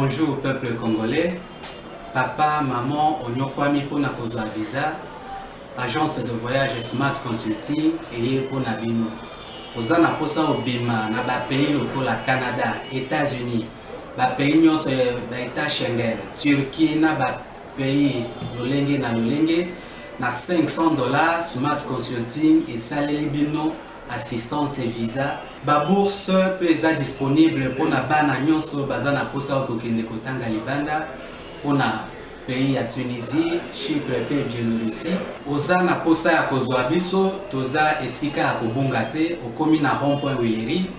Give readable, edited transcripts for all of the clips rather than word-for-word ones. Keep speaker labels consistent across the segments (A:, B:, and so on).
A: Bonjour au peuple congolais. Papa, maman, onyokwami pona kozwa visa. Agence de voyage Smart Consulting et pour Nabino. Oza na posa obima na ba pays lokola Canada, États-Unis, ba pays nyonso ba État Schengen, Turquie na ba pays lolenge na $500 Smart Consulting et saleli bino assistance et visa. Ba bourse peut être disponible pour na bana nyonso baza na posa okokende kotanga libanda pona pays ya Tunisie, Chypre et Biélorussie. Oza na posa ya kozwa biso, toza esika ya kobonga te, okomi na rond-point Willery,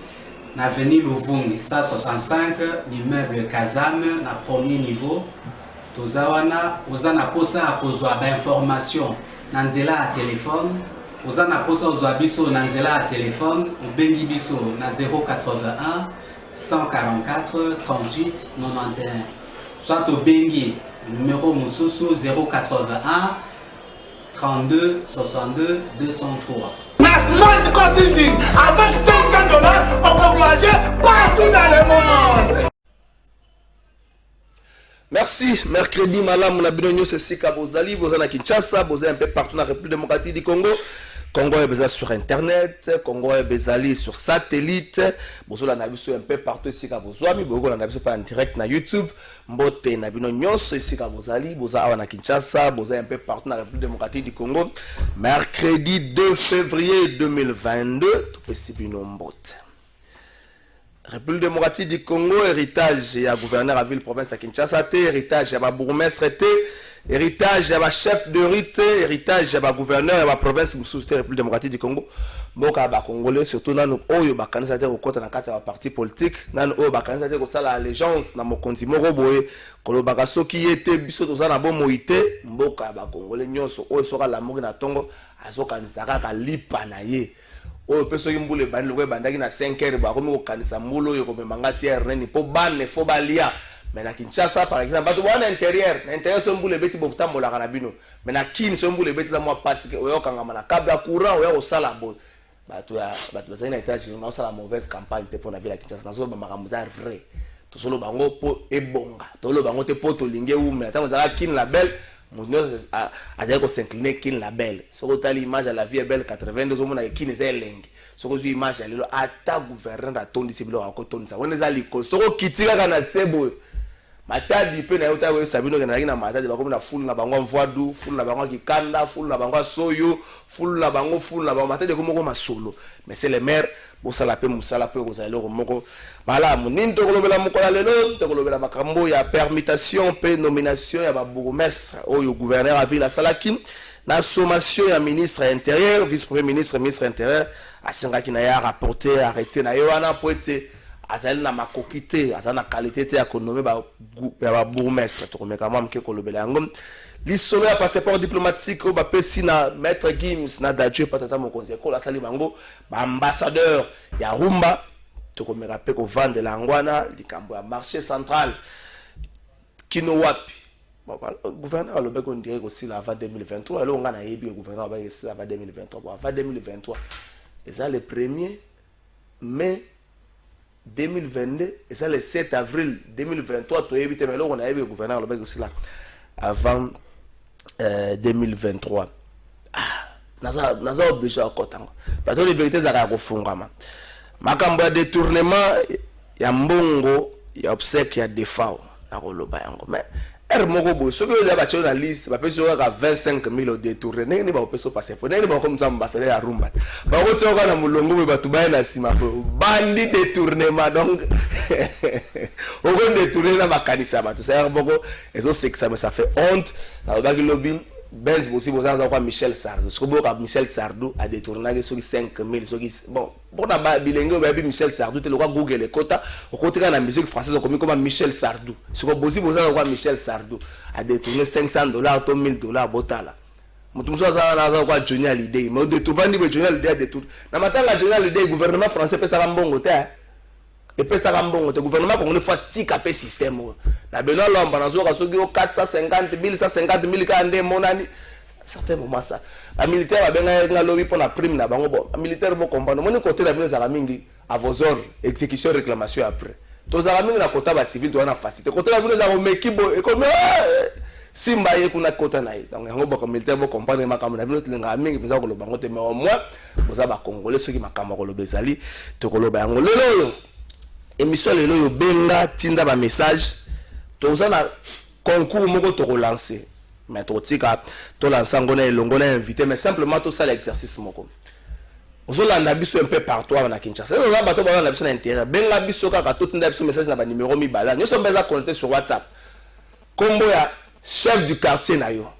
A: na avenue Louvungi, 165, l'immeuble Kazam, na premier niveau. Toza wana, oza na posa ya kozwa ba information na nzela ya téléphone. Oza na posa ozwa biso na nzela ya téléphone, obengi biso na 081 144 38 91. Soit obengi numéro Moussousou 081 32 62 203.
B: Smart Consulting, avec $500, on peut voyager partout dans le monde.
C: Merci. Mercredi, malam, on a bien c'est Sika Bozali, Bozana Kinshasa, Bozali un peu partout dans la République démocratique du Congo. Congo est basé sur Internet, Congo est basé sur satellite, Bozola Nabiso un peu partout ici à Bozwami, Bozola Nabiso pas en direct na YouTube, Mbote Nabino Nyos ici à Bozali, Boza na Kinshasa, Boza un peu partout dans la République démocratique du Congo. Mercredi 2 février 2022, tout petit bino Mbote. République démocratique du Congo, héritage à gouverneur à ville province à Kinshasa, héritage à bourgmestre, héritage à chef de rite, héritage à gouverneur à la province de République démocratique du Congo. Boka ba Congolais surtout dans nos oyo ba kanisa au côté na kati ya parti politique, nan oyo ba kanisa ko sala allégeance na mokonzi moko boye, kolo ba soki yete biso to na bo moité, mboka ba Congolais nyonso oyo soka la moki na tongo azoka nzaka ka lipa na ye. Oyo peso yimbule bani lokwe bandaki na 5h ba komi ko kanisa mulo yo ko memanga tier neni po bane fo balia. Mais na Kinshasa par exemple, bato wana intérieur so mbule beti bofuta mbola kana bino. Mais na kin so mbule beti za mwa passe oyo kangama na câble ya courant oyo ko sala bo. Bato bazali na étage na sala mauvaise campagne te pour la ville ya Kinshasa. Nazo ba makambo za vrai. To solo bango po ebonga. To lo bango te po to linge u mais ata za kin la belle. Mon a dire ko s'incliner kin la belle. Soko tali image à la vie est belle 82 mona kin est lengi. Soko zu image lelo ata gouverneur da tondi sibilo akotondi sa. Wona za likolo. Soko kitika kana sebo. Matadi pe na yota we sabino kana na matadi ba komi na full na bango mvoadu, full na bango kikanda, full na bango soyo, full na bango matadi ko moko masolo. Mais c'est le maire bo sala pe musala pe ko zalo ko moko. Bala munini to kolobela moko la lelo, to kolobela makambo ya permutation pe nomination ya ba bourgmestre oyo gouverneur à ville à Salakin, na sommation ya ministre intérieur, vice-premier ministre, ministre intérieur, asenga ki na ya rapporter arrêter na yo wana poete azali na makokite azali na qualité te ya konomé ba bourgmestre to komeka mwa mke kolobela yango lisolo ya passeport diplomatique o ba pesi na maître Gims na Dadjou patata mokonzi ko la sali bango ba ambassadeur ya Rumba to komeka pe ko vendre la ngwana likambo ya marché central kino wapi bon gouverneur alobe ko ndire ko sila avant 2023 lo ngana yebi gouverneur ba sila avant 2023 bon avant 2023 et ça le 1er mai 2022 et ça le 7 avril 2023 to éviter mais là on a eu le gouverneur le aussi là avant 2023 naza obligé à kotango parce que les vérités za ko fungama makambo ya détournement ya mbongo ya obsèque ya defao na ko loba yango mais moko bo soki oza ba na liste ba peso ka 25000 au détourné ni ba peso passer pour ni ba comme ça ambassadeur ya Rumba ba ko tsoka na mulongo ba tubaye na sima bandi détournement donc on va détourner na makanisa ba tout ça boko ezo sexa mais ça fait honte na ba ki lobby Benz aussi vous avez quoi Michel Sardou ce que Michel Sardou a détourné sur 5000 bon pour na bilingue ba Michel Sardou te le Google les quota au côté de la musique française comme Michel Sardou ce que vous avez quoi Michel Sardou a détourné $500 ou $1000 botala mutu mso za na kwa Johnny Hallyday mais détourné ni Johnny Hallyday détourné na matala Johnny Hallyday gouvernement français pesa mbongo te et pesa mbongo te gouvernement congolais faut tika pe système na beno lomba na zoka soki 450,000 150,000 ka ndé monani certains moments ça la militaire a benga nga lobby pour la prime na bango bon militaire bo comprendre moni côté la bino za mingi à vos ordres exécution réclamation après tozala mingi na kota ba civil to na facilité kota na bino za mekibo e comme simba ye kuna kota na ye donc yango ba militaire bo comprendre makambo na bino tlinga mingi pesa ko loba ngote mais au moins boza ba congolais ceux qui makambo ko loba ezali to ko loba yango lelo émission lelo yo benga tinda ba message toza na concours moko to relancer mais to tika to lancer ngona elongo na invité mais simplement to ça l'exercice moko ozolanda biso un peu partout na Kinshasa oza bato ba na biso na intérêt benga biso kaka to tinda biso message na ba numéro mibala nyoso mbeza connecter sur WhatsApp kombo ya chef du quartier na yo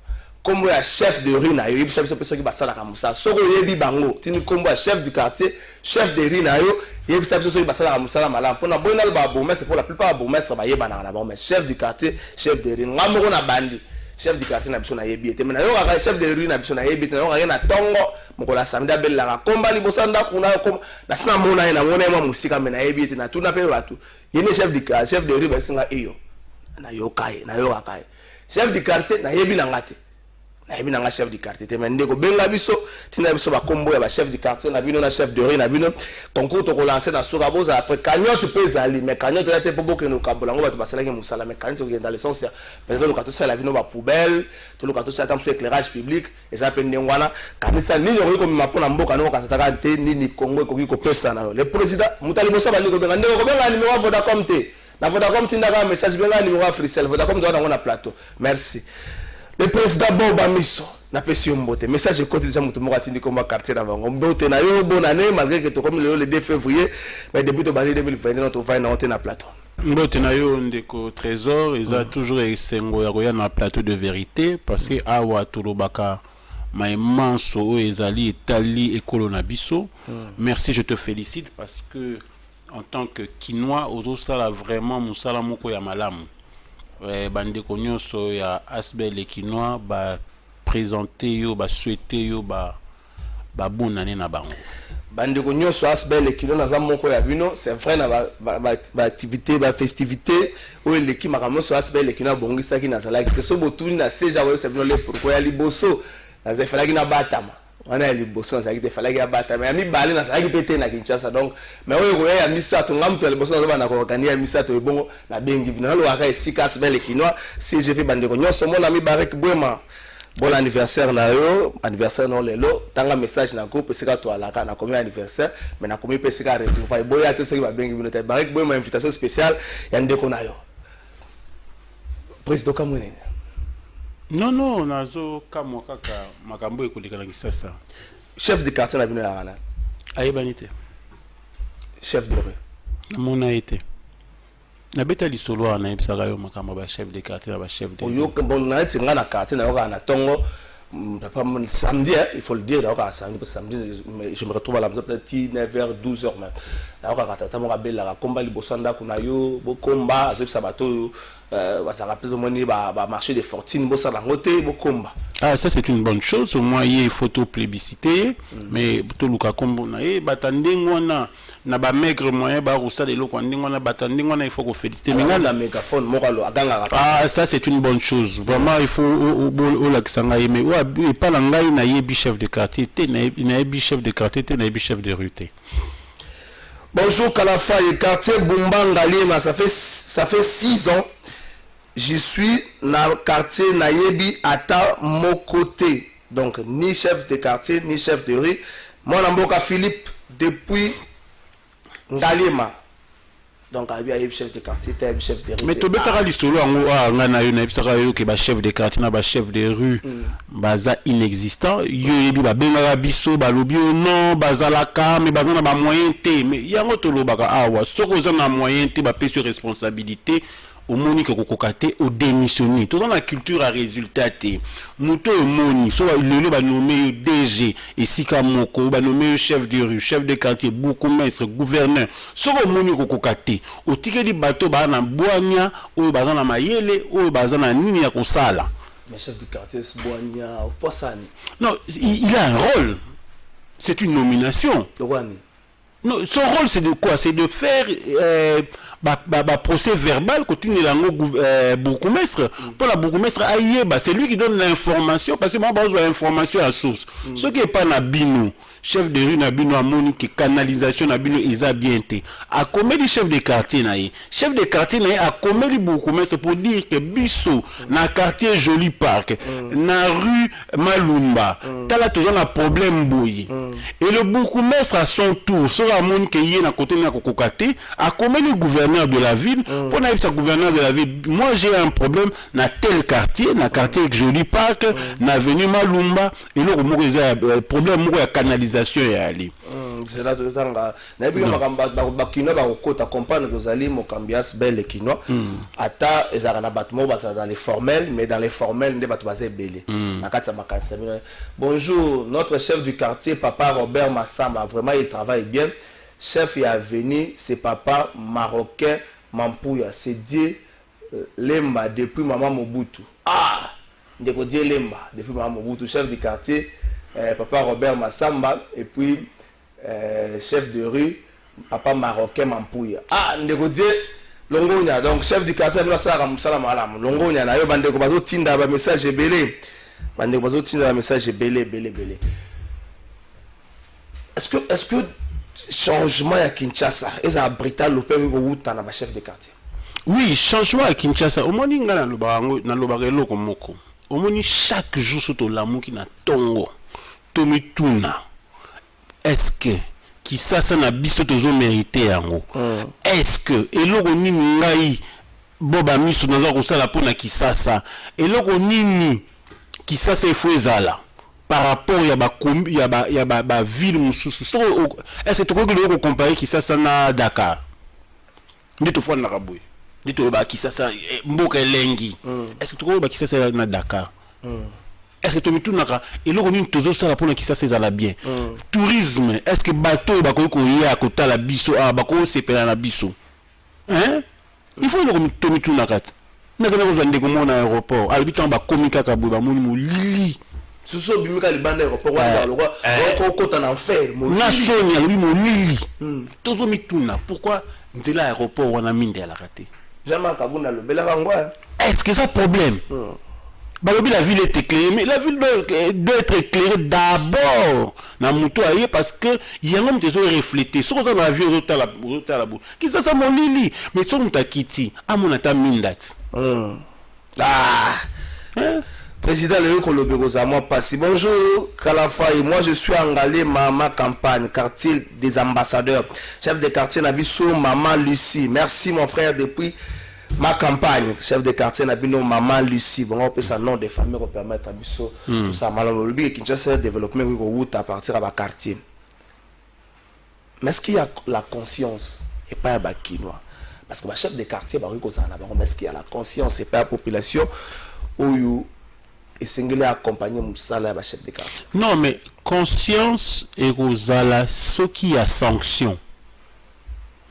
C: kombo ya chef de rue na yo yebisa biso peso ki basala ka musa soko yebi bango tini kombo ya chef du quartier chef de rue na yo yebisa biso ki basala ka musa malam pona boyna ba bourgmestre pour la plupart bourgmestre ba yebana na ba mais chef du quartier chef de rue ngamoko na bandi chef du quartier na biso na yebi ete mena yo ka chef de rue na biso na yebi ete yo ka na tongo mokola samedi abella ka komba libosa ndako na ko na sina mona na mona ma musika mena yebi ete na tuna pe batu yene chef du quartier chef de rue ba singa iyo na yo kai chef du quartier na yebi na ngate na yebi na nga chef du quartier te mende ko benga biso tina biso ba kombo ya ba chef du quartier na bino na chef de rue na bino concours to ko lancer na soka boza après cagnotte pezali mais cagnotte la te pobo ke no kabola ngo ba to basala ke musala mais cagnotte ko dans le sens ya peut-être le kato sala bino ba poubelle to le kato sala comme sur éclairage public et ça pe ndengwana kanisa nini ko ma pona mboka no ka sataka te nini Congo ko ko pesa na le président mutali boso ba ndeko benga ndeko ko benga numéro Vodacom te na Vodacom tindaka message benga numéro Africell Vodacom doit na plateau merci le président Boba Miso na pesi mbote message côté déjà mutu moko atindi comme quartier na bango mbote na yo bonne année malgré que to comme le 2 février mais depuis to bali 2021 to va na plateau
D: mbote na yo ndeko trésor eza toujours esengo ya koya na plateau de vérité parce que awa tolobaka maemanso ezali etali ekolo na biso merci je te félicite parce que en tant que Kinois ozosala vraiment musala moko ya malamu bandeko nyonso ya Asbel et Kinois ba présenter yo ba souhaiter yo ba bonne année na bango
C: bandeko nyonso Asbel et Kinois naza moko ya bino c'est vrai na ba activité ba festivité o eleki makambo so Asbel et Kinois bongisa ki na salaki que so botuni na seja o c'est bino le pourquoi ya liboso na zefalaki na batama on a liboso ça qui te fallait abata mais ami balé na ça qui pété na Kinshasa donc mais oyo ya misato ngamto liboso na na ko organiser misato e bongo na bengi na lo aka esika Asbel et Kinois CGP bandeko nyonso mon ami Barek Bwema bon anniversaire na yo anniversaire non lelo tanga message na groupe esika to alaka na combien anniversaire mais na combien pesika retrouver boya te soki ba bengi bino te Barek Bwema invitation spéciale ya ndeko na yo président Kamwene.
D: Non, nazo kamwa kaka makambo ekoleka na Kisasa.
C: Chef de quartier na bino la rana.
D: Ayebanite.
C: Chef de rue.
D: Mona été. Na beta lisolo na ebisaka yo makambo ba chef de quartier na ba chef de.
C: Oyo bon na tinga na quartier na yo na tongo papa samedi il faut le dire là samedi je me retrouve à la maison peut-être 9h 12h même. Là on tata mo kabela ka komba liboso ndako na yo bo komba azo sabato va ça rappeler au moins ba marché des fortines bo ça langote bo komba.
D: Ah ça c'est une bonne chose au moins il y a photo plébiscité mais to luka kombo na e batandingo na ba maigre moyen ba rusa de loko ndingo na batandingo na il faut ko féliciter mais
C: la mégaphone mokalo aganga.
D: Ah ça c'est une bonne chose vraiment il faut au la kisanga mais et pas la ngai na yebi chef de quartier te na yebi chef de quartier te na yebi chef de rue te.
C: Bonjour Kalafa et quartier Bumbanga Lima ça fait 6 ans je suis dans le quartier Nayebi Ata Mokote donc ni chef de quartier ni chef de rue mon amboka Philippe depuis Ngalima donc il chef de quartier chef de rue
D: mais to betara lisolo ngo ngana yo na bisaka yo ke ba chef de quartier na ba chef de rue baza inexistant yo yebi ba benga biso ba lobi non bazalaka mais bazana ba moyen te mais yango to lobaka awa soko za na moyen te ba pese responsabilité au moni que kokokate au démissionner tout dans la culture à résultat muto moni so le ba nommé DG et sika moko ba nommé chef de rue chef de quartier beaucoup maître gouverneur so moni kokokate au tike di bateau ba na boanya o ba na mayele o ba na nini ya kosala
C: mais chef de quartier boanya au posani
D: non il a un rôle c'est une nomination non son rôle c'est de quoi c'est de faire procès verbal continue lango bourgmestre pour la bourgmestre aïe c'est lui qui donne l'information parce que moi besoin d'information à source ce qui est pas na bino chef de rue na bino amoni que canalisation na bino eza bien te a komeli chef de quartier na ye chef de quartier na ye a komeli bourgmestre pour dire que biso na quartier Joli Park na rue Malumba tala toujours un problème boye et le bourgmestre à son tour sera amoni que ye na côté na kokokate a komeli gouverneur de la ville pour na sa gouverneur de la ville moi j'ai un problème na tel quartier na quartier Joli Park na avenue Malumba et le problème de canalisation est allé.
C: C'est là tout le temps. Na bi bakino ba kokota comprendre que vous allez mokambias belle kino ata ezaka na batmo ba dans les formels mais dans les formels ne bato bazé belé na kati makanisa. Bonjour, notre chef du quartier papa Robert Massamba vraiment il travaille bien. Chef est venu, c'est papa marocain Mampouya, c'est Dieu Lemba depuis maman Mobutu. Ah, ndeko Dieu Lemba depuis maman Mobutu, chef du quartier papa Robert Massamba et puis chef de rue papa marocain Mampouya. Ah, ndeko Dieu Longonia, donc chef du quartier nous ça comme salam alam. Longonia na yo bandeko bazo tinda ba message belé. Bandeko bazo tinda ba message belé. Est-ce que changement à Kinshasa est à Brital le père ou na ba chef de quartier?
D: Oui, changement à Kinshasa. Au moins na lobarelo komoko. Au moins chaque jour sur l'amour qui na tongo. Tomituna. Est-ce que qui ça na biso tozo mérité yango? Est-ce que eloko nini ngai boba miso naza kosala pona kisasa eloko nini kisasa ifo ezala par rapport ya ba ville mususu so est-ce que tu peux comparer kisasa na Dakar ndito fwa na kaboy ndito ba kisasa mboka elengi est-ce que tu peux ba kisasa na Dakar est-ce que tu me tournes et là on est toujours ça pour qui ça c'est à la bien tourisme est-ce que bateau ba ko y a côté la biso ah ba ko c'est la biso hein il faut le to me tourner kat na kana ko vende ko mon aéroport habitant ba komika ka bo ba mo lili
C: suso bimika le bande aéroport wa lo ko kota na enfer mo
D: na sonia lui mo lili toujours me tourner pourquoi ndela aéroport wana minde à la raté
C: jamais kabuna le bela ngwa
D: est-ce que ça problème la ville est éclairée, mais la ville doit être éclairée d'abord dans mon toit parce que il y a un homme qui est reflété. Si on a la vie au la boue, qui ça mon lili, mais si on t'a quitté, à mon atta mindat.
C: Président Léo Kolobego moi passé. Bonjour Kalafa et moi je suis engagé ma campagne quartier des ambassadeurs, chef de quartier Nabiso maman Lucie. Merci mon frère depuis ma campagne, chef de quartier Nabino maman Lucie. Bon, on peut ça nom de famille pour permettre à Bisso tout ça. Malheureusement, le but Kinshasa développement route à partir à quartier. Mais est-ce qu'il y a la conscience et pas à Bakinois? Parce que le chef de quartier mais est-ce qu'il y a la conscience et pas la population où et singulier accompagner Moussala le chef de quartier?
D: Non, mais conscience et Rosala, ce qui a sanction.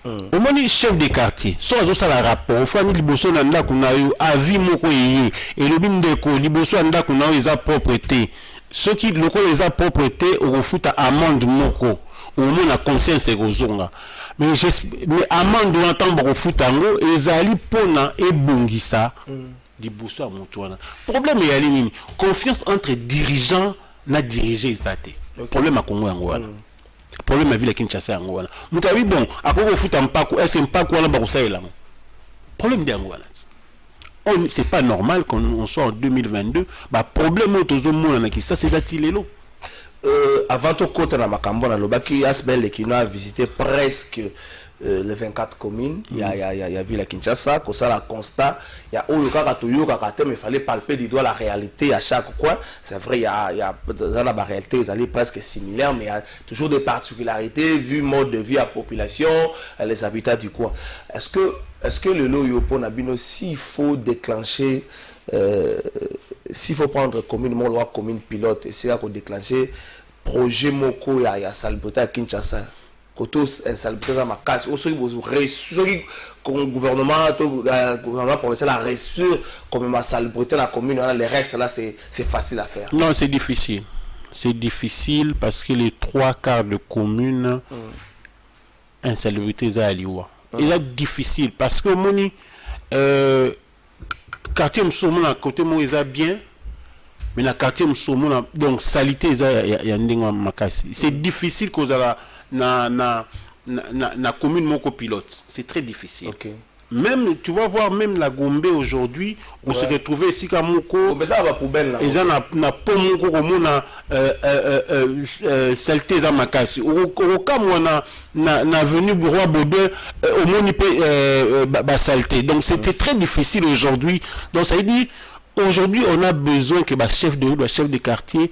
D: Au moins chef de quartier soit ça la rapport fani liboso na ndako na yo avis moko yé et le bindeko liboso na ndako na yo eza propreté ceux qui loko eza propreté au refuta amende moko au moins la conscience ekozonga mais amende na tambo refuta ngo ezali pona ebongisa liboso a moto wana problème ya nini confiance entre dirigeants na diriger ezate problème a Congo yango wana problème à ville Kinshasa yango wana mutabi bon akoko futa mpako est-ce mpako wana ba kosaela problème de yango wana c'est pas normal qu'on soit en 2022 ba problème autozo mona na kisa c'est datilelo
C: avant tout côté na makambo na lobaki asbel qui a visité presque les 24 communes, il y a vu la Kinshasa, comme ça la constat, il y a mais il fallait palper du doigt la réalité à chaque coin. C'est vrai, il y a dans la réalité, vous allez presque similaire, mais il y a toujours des particularités vu mode de vie à population, les habitats du coin. Est-ce que le lot yopo nabino s'il faut déclencher s'il faut prendre commune mon loi commune pilote et c'est là qu'on déclencher projet moko ya salbota à Kinshasa. Kotos insalubrité dans ma casse aussi vous reçu comme gouvernement provincial a reçu comme ma salubrité la commune les restes là c'est facile à faire.
D: Non, c'est difficile parce que les 3/4 de communes insalubrité à Liwa. Il est difficile parce que mon quartier à côté moi il est bien mais na quartier musomona donc salité ya ndinga makasi c'est difficile cause na commune moko pilote c'est très difficile.
C: OK.
D: Même tu vas voir même la Gombe aujourd'hui on se retrouvait ici comme moko
C: ça va poubelle là.
D: Et ça na po moko comme na saleté za makasi au cas na venu roi Baudouin au moni ba saleté donc c'était très difficile aujourd'hui donc ça veut dire aujourd'hui on a besoin que le chef de rue, le chef de quartier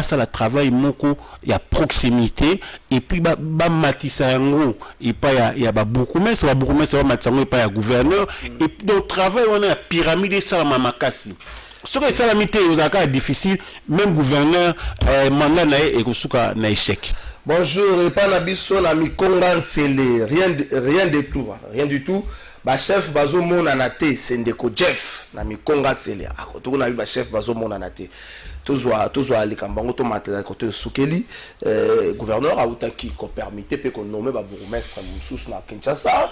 D: ça la travail moko ya proximité et puis matissa yango et pas ya beaucoup mais ça va beaucoup mais ça va matissa yango et pas ya gouverneur et donc travail on a pyramide ça makasi ce que ça la mité aux accords difficile même gouverneur mandat na et kosuka na échec.
C: Bonjour, et pas na biso na mikonga nsele rien du tout. Ba chef bazo mona na te sendeko Jeff na mikonga nsele akotoko na ba chef bazo mona na te tozwa likambango to matela côté sukeli gouverneur a utaki ko permettre pe ko nommer ba bourgmestre mususu na Kinshasa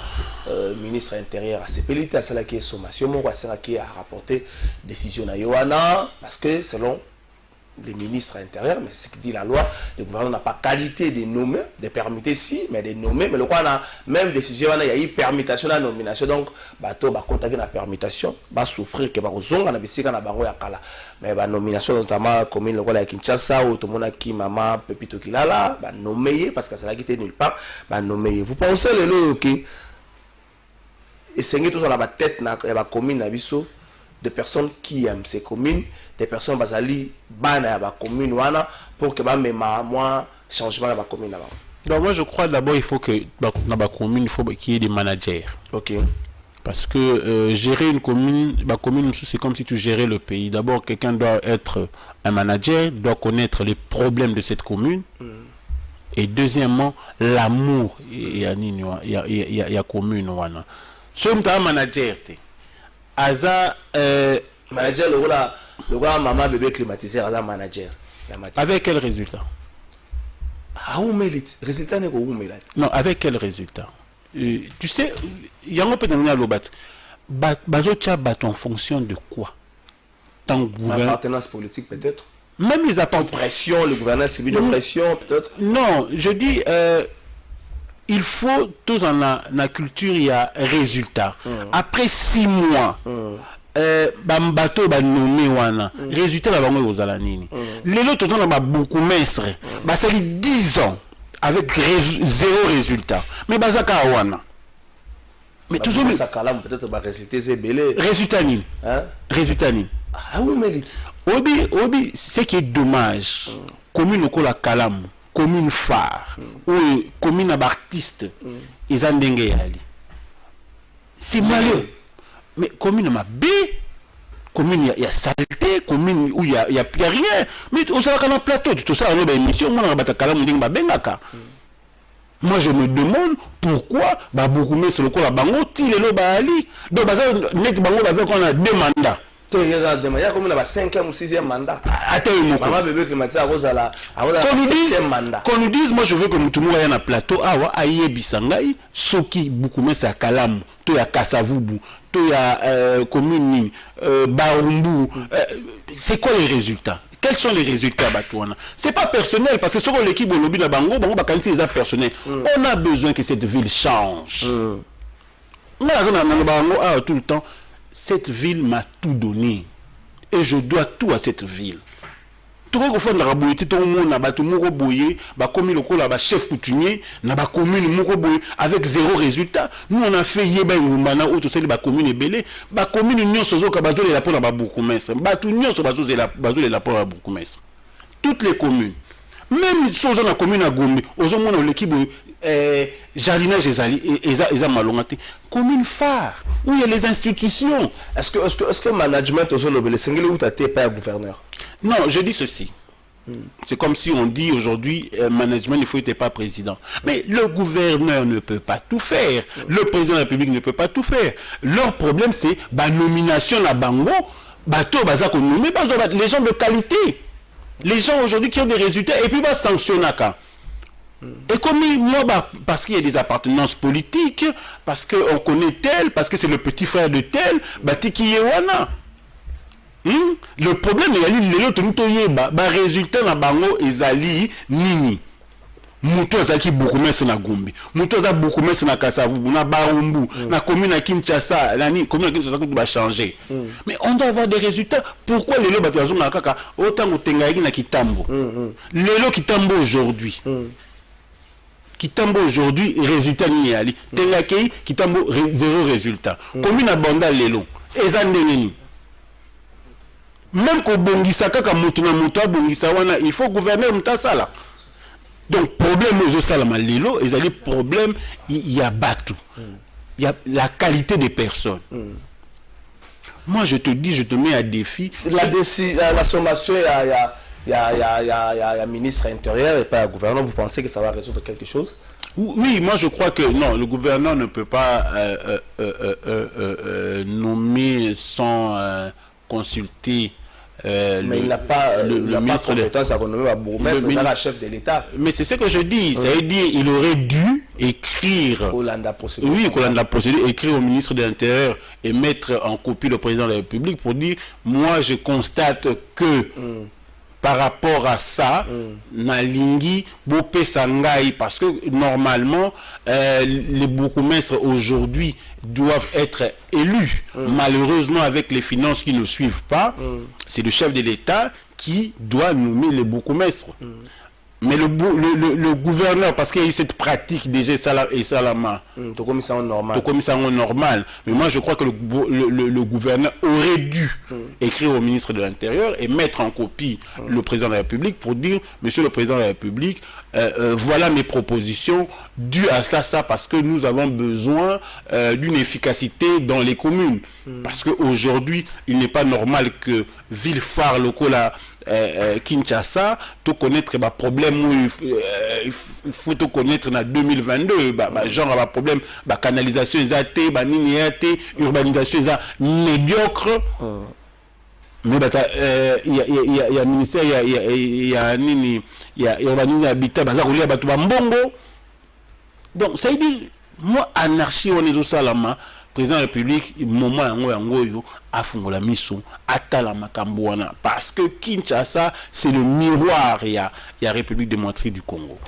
C: ministre intérieur a sepelité à cela qui est sommation moko à qui a rapporté décision na Yohana parce que selon les ministres intérieurs, mais c'est ce que dit la loi, le gouvernement n'a pas qualité de nommer, de permettre si, mais de nommer, mais le quoi on a même décision, il y a eu permutation la nomination, donc bateau va contacter la permutation, va souffrir que va zonga na bisika na bango ya kala, mais la nomination notamment commune le quoi la Kinshasa ou tout le monde qui maman Pepito Kilala, va nommer parce que ça n'a quitté nulle part, va nommer. Vous pensez le lot que et c'est tout sur la tête na la commune na biso des personnes qui aiment ces communes, des personnes basali bana ba commune wana pour que ba mema moi changement dans la commune là-bas.
D: Donc moi je crois d'abord il faut que dans la commune il faut qu'il y ait des managers.
C: OK.
D: Parce que gérer une commune, c'est comme si tu gérais le pays. D'abord quelqu'un doit être un manager, doit connaître les problèmes de cette commune. Et deuxièmement l'amour il y a commune wana. Si tu es un manager Aza
C: manager le roi maman bébé climatiseur Aza manager.
D: Avec quel résultat?
C: Ah où mérite résultat n'est où mérite.
D: Non, avec quel résultat? Tu sais, il y a un peu de lobat. Bazocha bat en fonction de quoi? Ton gouvernement.
C: Appartenance politique peut-être.
D: Même les appartenances.
C: Pression, le gouvernement subit de pression peut-être.
D: Non, je dis il faut tous en la culture il y a résultat. Après 6 mois bateau ba nommé wana résultat la bango ozala nini. Les autres dans ba beaucoup mestre ba sali 10 ans avec zéro résultat. Mais bazaka wana. Mais toujours
C: ça kalam peut-être ba résultat c'est belé.
D: Résultat nini?
C: Hein?
D: Résultat nini?
C: Ah où mérite.
D: Obi ce qui est dommage commune ko la kalam commune phare ou commune artiste ils ont dengue ali c'est malheureux mais commune ma B commune il y a saleté commune où il y a rien mais au sein d'un plateau tout ça on a une émission on a battu kalam ndinga bengaka moi je me demande pourquoi beaucoup mais c'est le coup la bango ti le ba ali donc baza net bango baza qu'on a deux mandats.
C: Il y a comme on a 5e ou 6e mandat.
D: Maman
C: bébé climatisé à la 7e mandat.
D: Qu'on nous dise, moi je veux que tout le monde ait un plateau. Ah ouais, aïe bisangai, soki beaucoup mais c'est Kalam, to ya Kasavubu, to ya commune Barumbu. C'est quoi les résultats? Quels sont les résultats Batouana? C'est pas personnel parce que sur l'équipe au lobby de Bango, Bango Bakanti est personnel. On a besoin que cette ville change. On a tout le temps. Cette ville m'a tout donné et je dois tout à cette ville. Tout le monde a boyé, tout le monde a battu mon boyé, comme le chef coutumier, n'a pas commune boyé avec zéro résultat. Nous on a fait yeba ngumana ou tout ça les commune est belé, commune union sozo ka bazo la pour la bourgmestre, tout union so bazo la pour la bourgmestre. Toutes les communes, même sozo la commune à Gombe, aux hommes l'équipe jardinage et malongate commune phare où il y a les institutions.
C: Est-ce que management aux le singles ou t'as pas gouverneur?
D: Non, je dis ceci. C'est comme si on dit aujourd'hui management il faut être pas président. Mais le gouverneur ne peut pas tout faire. Le président de la République ne peut pas tout faire. Leur problème c'est la nomination à Bango, bateau bazak nommé les gens de qualité. Les gens aujourd'hui qui ont des résultats et puis sanctionner quand. Et comme moi, parce qu'il y a des appartenances politiques, parce qu'on connaît tel, parce que c'est le petit frère de tel, Tiki Yewana. Le problème est que les résultats na bango ezali nini. Muto azaki bourgmestre na Gombe, muto aza bourgmestre na Kasavubu, na Barumbu, na commune à Kinshasa, la commune à Kinshasa va changer. Mais on doit avoir des résultats. Pourquoi les lots batoazon na kaka autant otengaiki na Kitambo. Les lots Kitambo aujourd'hui. Kitambo aujourd'hui résultat ni ali. Tengaki Kitambo zéro résultat. Commune à Banda lelo, ezandeni. Même ko bongisa kaka mutu na mutu bongisa wana, il faut gouverner mtasala. Donc, problème aux Salama Lilo, ils ont des problèmes, il y a Batou. Il y a la qualité des personnes. Moi, je te dis, je te mets à défi.
C: La sommation, il y a ministre intérieur et pas le gouvernement. Vous pensez que ça va résoudre quelque chose?
D: Oui, moi je crois que non, le gouverneur ne peut pas nommer sans consulter.
C: Mais il n'a pas le ministre de compétence à renommer à bourgmestre, c'est la chef de l'État.
D: Mais c'est ce que je dis, ça veut dire il aurait dû écrire la procédure, écrire au ministre de l'Intérieur et mettre en copie le président de la République pour dire moi je constate que par rapport à ça, Nalingi, Bopé Sangai, parce que normalement, les bourgmestres aujourd'hui doivent être élus. Malheureusement, avec les finances qui ne suivent pas, c'est le chef de l'État qui doit nommer les bourgmestres. Mais le gouverneur, parce qu'il y a eu cette pratique déjà et Salama,
C: comme ça
D: normal. Mais moi je crois que le gouverneur aurait dû écrire au ministre de l'Intérieur et mettre en copie le président de la République pour dire monsieur le président de la République, voilà mes propositions dues à ça, parce que nous avons besoin d'une efficacité dans les communes. Parce qu'aujourd'hui, il n'est pas normal que ville phare locaux là, Kinshasa, tout connaître les problèmes où il faut tout connaître en 2022, genre un problème, canalisation exactée, urbanisation médiocre. Mais il y a ministère, il y a urbanisation habitat, donc ça veut dire moi anarchie on est au Salama. Président de la République, moment yango a fungo la mission atala makambo wana parce que Kinshasa c'est le miroir il y a République démocratique du Congo.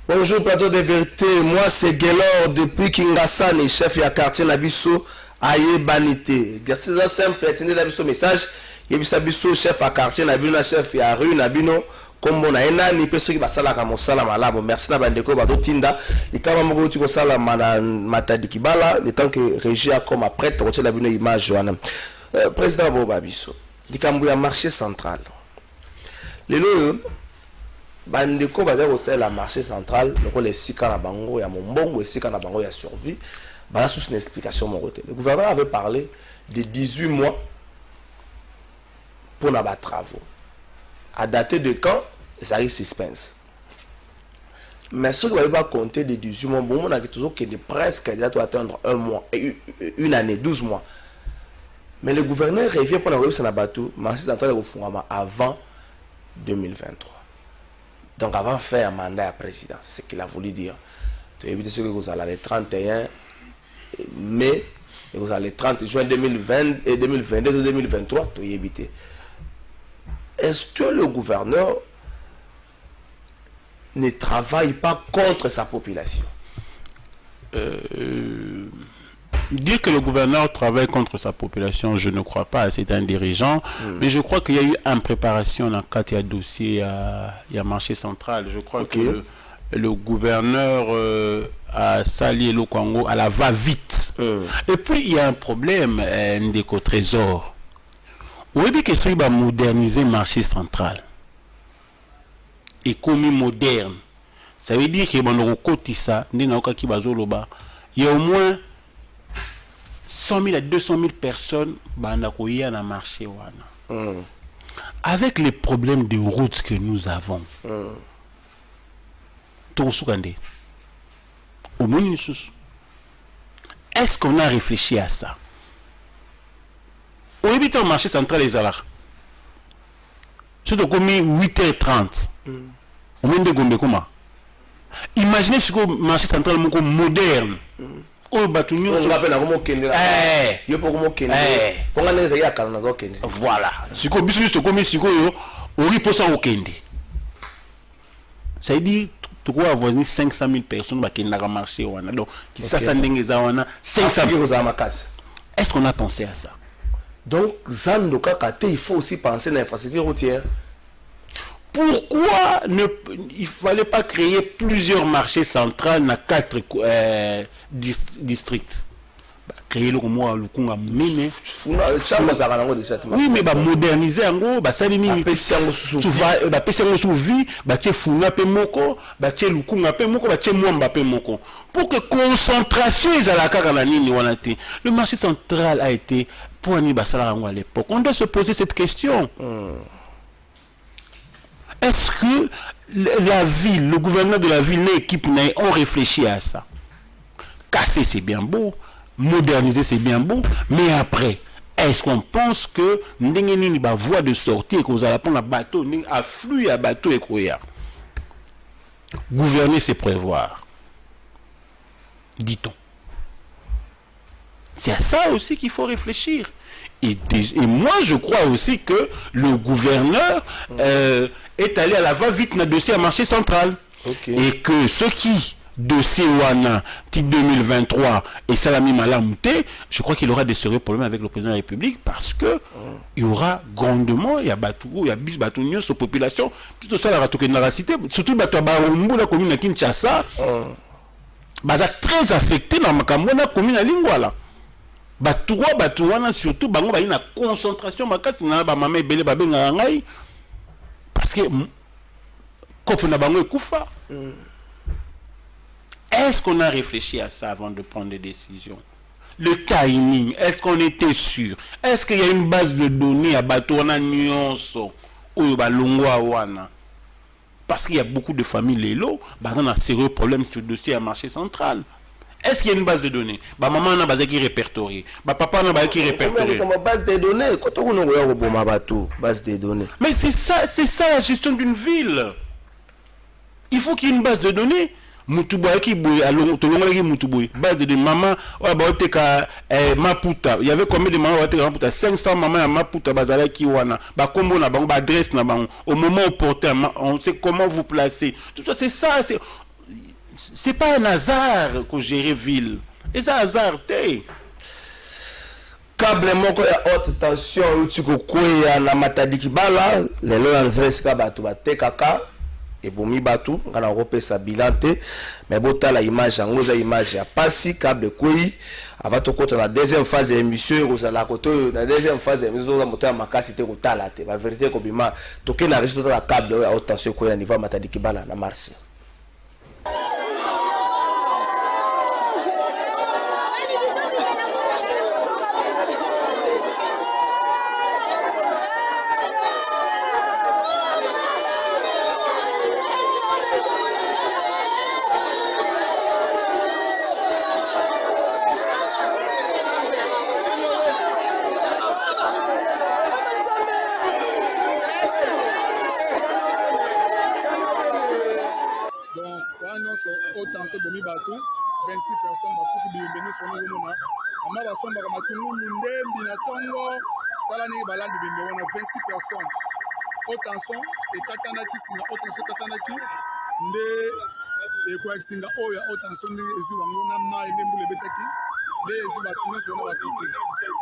C: Bonjour plateau de vérité, moi c'est Gelor depuis Kingasane, chef ya quartier Nabiso aye banité. C'est ça simple, tenez Nabiso message, yebisa biso chef à quartier Nabino chef ya rue Nabino. Comme on a un personne qui va saler comme ça malabo merci na bandeko bato tinda ikama moko tu ko sala matadi kibala le temps que régia comme après tu retire la bino image Joanna président Bobabiso dikambu ya marché central lelo bandeko baza ko sala marché central loko les sika na bango ya mombongo esika na bango ya survie bala sous une explication mon côté le gouvernement avait parlé de 18 mois pour na ba travaux. À dater de quand, ça arrive suspense. Mais ce qui ne va pas compter de 18 mois, bon, on a toujours que de presque attendre un mois, une année, 12 mois. Mais le gouverneur revient pour la ça bateau, marché central au fond avant 2023. Donc avant de faire un mandat à président, c'est ce qu'il a voulu dire. Tu as évité ce que vous allez le 31 mai, et vous allez le 30 juin 2020 et 2022 2023, tu as évité. Est-ce que le gouverneur ne travaille pas contre sa population?
D: Dire que le gouverneur travaille contre sa population, je ne crois pas. C'est un dirigeant. Mais je crois qu'il y a eu une préparation dans le dossier à marché central. Je crois que le gouverneur a sali le Congo à la va-vite. Et puis, il y a un problème au trésor. Oui, bien que va moderniser le marché central. Économie moderne. Ça veut dire qu'il y a au moins 100 000 à 200 000 personnes dans le marché. Avec les problèmes de route que nous avons, est-ce qu'on a réfléchi à ça? Au début, le marché central est là. C'est comme 8h30. Au moins de Gombe, comment? Imaginez ce que le marché central est moderne. Oh, Batunyo.
C: On rappelle comment Kende. Yo pour comment Kende. Pour nga neza ya kala nazo Kende.
D: Voilà. Siko biso juste comme siko yo, ori posa au Kende. Ça veut dire tu crois avoisiner 500 000 personnes qui n'ont pas marché wana. Donc ça ça ndenge za wana 500 000 za makasi. Est-ce qu'on a pensé à ça?
C: Donc Zando Kakate, il faut aussi penser à l'infrastructure routière.
D: Pourquoi il fallait pas créer plusieurs marchés centraux dans 4 districts? Créer le mois Lukunga Mine. Oui, mais moderniser en gros, ça tu vas passer en sous vie, tu funa pe moko, tu Lukunga pe moko, tu Mwamba pe moko. Pour que concentration est à la carte la ligne wanate. Le marché central a été pour Ani Basala à l'époque. On doit se poser cette question. Est-ce que la ville, le gouverneur de la ville, l'équipe ont réfléchi à ça? Casser, c'est bien beau. Moderniser, c'est bien beau. Mais après, est-ce qu'on pense que Ndengeni va voie de sortie et qu'on a prendre un bateau, afflux à bateau et quoi? Gouverner, c'est prévoir. Dit-on. C'est à ça aussi qu'il faut réfléchir. Et moi, je crois aussi que le gouverneur est allé à la va-vite dans le dossier à marché central. Et que ceux qui, dossier Wana, titre 2023, et Salami Malamouté, je crois qu'il aura des sérieux problèmes avec le président de la République parce que il y aura grandement, il y a Batou, il y a bis Batounios aux populations, tout ça, la cité, surtout Batou Barumbu, la commune de Kinshasa, ça très affecté dans ma commune à Lingwala. Batouana surtout bango ba ina concentration makati na ba mama ebele ba benga ngai parce que kopo na bango ekufa. Est-ce qu'on a réfléchi à ça avant de prendre des décisions? Le timing, est-ce qu'on était sûr? Est-ce qu'il y a une base de données à Batouana Nyonso ou ba Longwa wana? Parce qu'il y a beaucoup de familles lélo, bah on a sérieux problème sur le dossier à marché central. Est-ce qu'il y a une base de données? Bah maman n'a pas qui répertorié. Bah papa n'a pas qui répertorié.
C: Base de données, quand on a base de données.
D: Mais c'est ça la gestion d'une ville. Il faut qu'il y ait une base de données. Mutuboy base de données. Maman, Maputa. Il y avait combien de mamans à Maputa? 500 mamans à Maputa, Bazala Kiwana. Bah combo na bang, adresse na bang. Au moment opportun, on sait comment vous placer. Tout ça, c'est ça. C'est pas un hasard que gérer ville. Et c'est un hasard, t'es.
C: Câble moko ya haute tension uti kokwea na Matadi Kibala lelo yanzreska batu batekaka ebomi batu ngana kopesa bilante mais botala image yango za image ya pasi câble kwei avant to kota na deuxième phase émission kozala koto na deuxième phase émission za moto ya makasi te kotala te la vérité ko bima toke na résultat la câble ya haute tension kwei na niveau Matadi Kibala na Mars.
B: Autant bomi bateau 26 personnes ba kufu bimbengi sonu ngona ama ba somba kama tungu ndembi na tongo tala ni balandi bimbe wana 26 personnes autant son etatana kisinga autant son tatana ki nde e kwa kisinga oya autant son ni ezuba ngona mai mbule betaki nde ezuba tunzo na ba kufu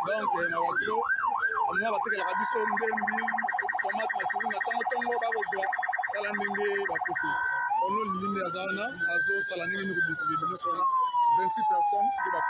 B: donc na watro ama ba tekela kabiso ndembi tomate na tungu na tongo ba kozwa tala ndenge ba kufu. On a l'île Azana, Azo, Salanini, nous 26 personnes qui vont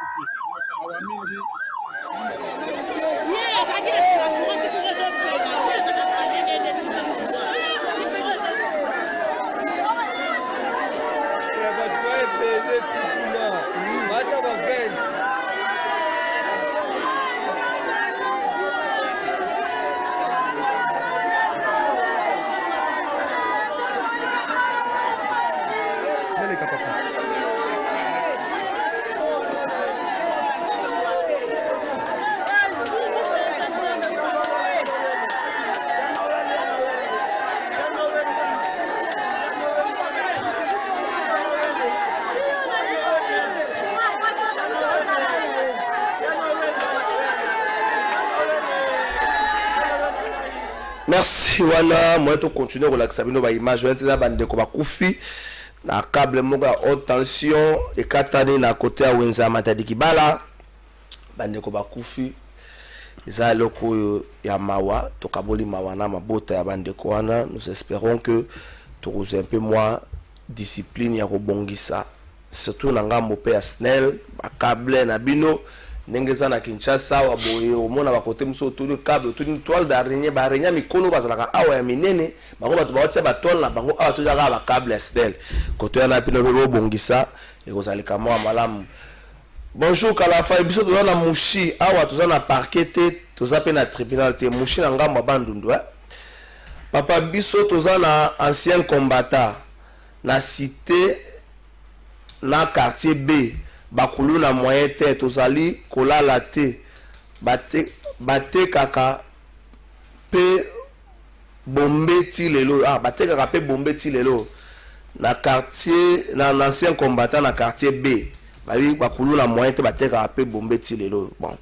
C: Merci wana moi to continuer relaxer bino ba image wana teza bande ko bakufi na câble moga haute tension et katani na côté ya Wenza Matadi Kibala bande ko bakufi eza loko ya mawa to kaboli mawa na mabota ya bande ko wana nous espérons que tu un peu moins discipline ya kobongisa surtout na ngambo pe ya SNEL ba câble na bino ndengeza na Kinshasa wa boye omona ba kote muso tout le câble tout une toile d'araignée ba araignée mikono bazalaka awa ya minene bango bato ba otsa ba toile na bango awa tozaka ba câble ya SNEL koto na pino lo bongisa e kozalika mo malamu. Bonjour Kalafa biso toza na mushi awa toza na parquet te toza pe na tribunal te mushi na ngambo bandundu papa biso toza na ancien combattant na cité na quartier B bakulu na moyen te tozali kolala te bate kaka pe bombe ti lelo bate kaka pe bombe ti lelo na quartier na ancien combattant na quartier B bali bakulu na moyen te bate kaka pe bombe ti lelo. Bon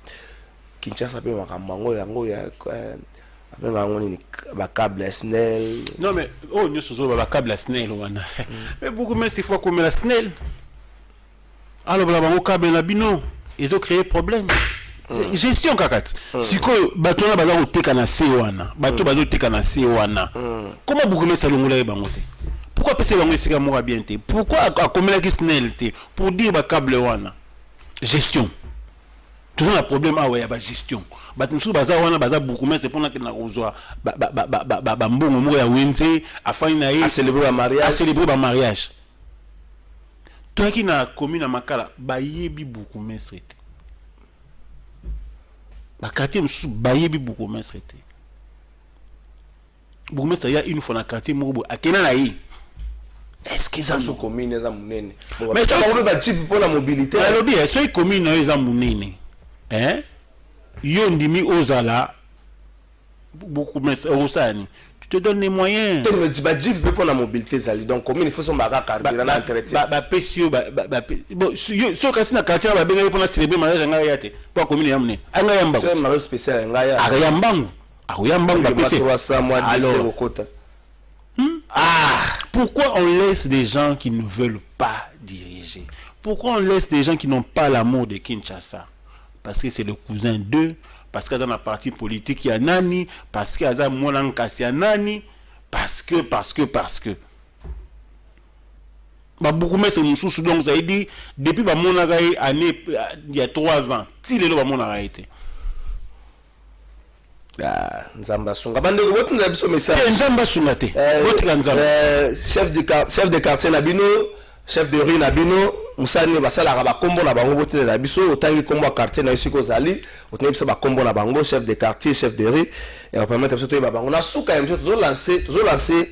C: Kinshasa pe makambo yango ya abenga ngoni ba câble SNEL.
D: Non mais oh nous sommes ba câble SNEL wana mais beaucoup mais il faut comme la SNEL. Alors bango câble na bino ils ont créé problème. C'est gestion kakati. Siko bato na baza koteka na se wana bato bazo teka na se wana comment beaucoup mais salongola bango te pourquoi pese bango esika moko bien te pourquoi akomela ki SNEL te pour dire ba câble wana gestion tout un problème ah ouais ya ba gestion bato nsu baza wana baza beaucoup mais c'est pour na na kozwa ba mbongo moko ya wenze afin na
C: à célébrer
D: ba mariage toi qui na commune à Makala bayebi beaucoup mais traité ba quartier nsu bayebi beaucoup mais traité beaucoup mais il y a une fois na quartier moko akena na yi est-ce que ça
C: nous commune eza munene mais ça on va type pour la mobilité
D: alors bien c'est commune eza munene hein yo ndimi ozala beaucoup mais osani tu te donnes les moyens
C: tu me dis ba jeep pour la mobilité zali donc commune il faut son baga carburant na entretien
D: ba pesio ba bon so kasi na quartier ba benga pour na célébrer mariage nga yate pour commune ya munene anga yamba
C: c'est un mariage spécial nga ya
D: yambangu ba pesio
C: 300 mois de kota.
D: Pourquoi on laisse des gens qui ne veulent pas diriger? Pourquoi on laisse des gens qui n'ont pas l'amour de Kinshasa? Parce que c'est le cousin d'eux, parce qu'il y a un parti politique, il y a Nani, parce qu'il y a un Monankasi, il y a Nani, parce que. Bah, beaucoup mais c'est mon sous donc ça dit depuis bah mon année il y a 3 ans, si les lois mon arrêté.
C: Nzamba sunga bande ko botu nzabiso message
D: nzamba sunga te
C: chef de quartier na bino chef de rue na bino musani basala ba kombo na bango botu na biso otangi kombo quartier na isiko zali otangi biso ba kombo na bango chef de quartier chef de rue et on permet biso to ba bango na suka ya biso to lancer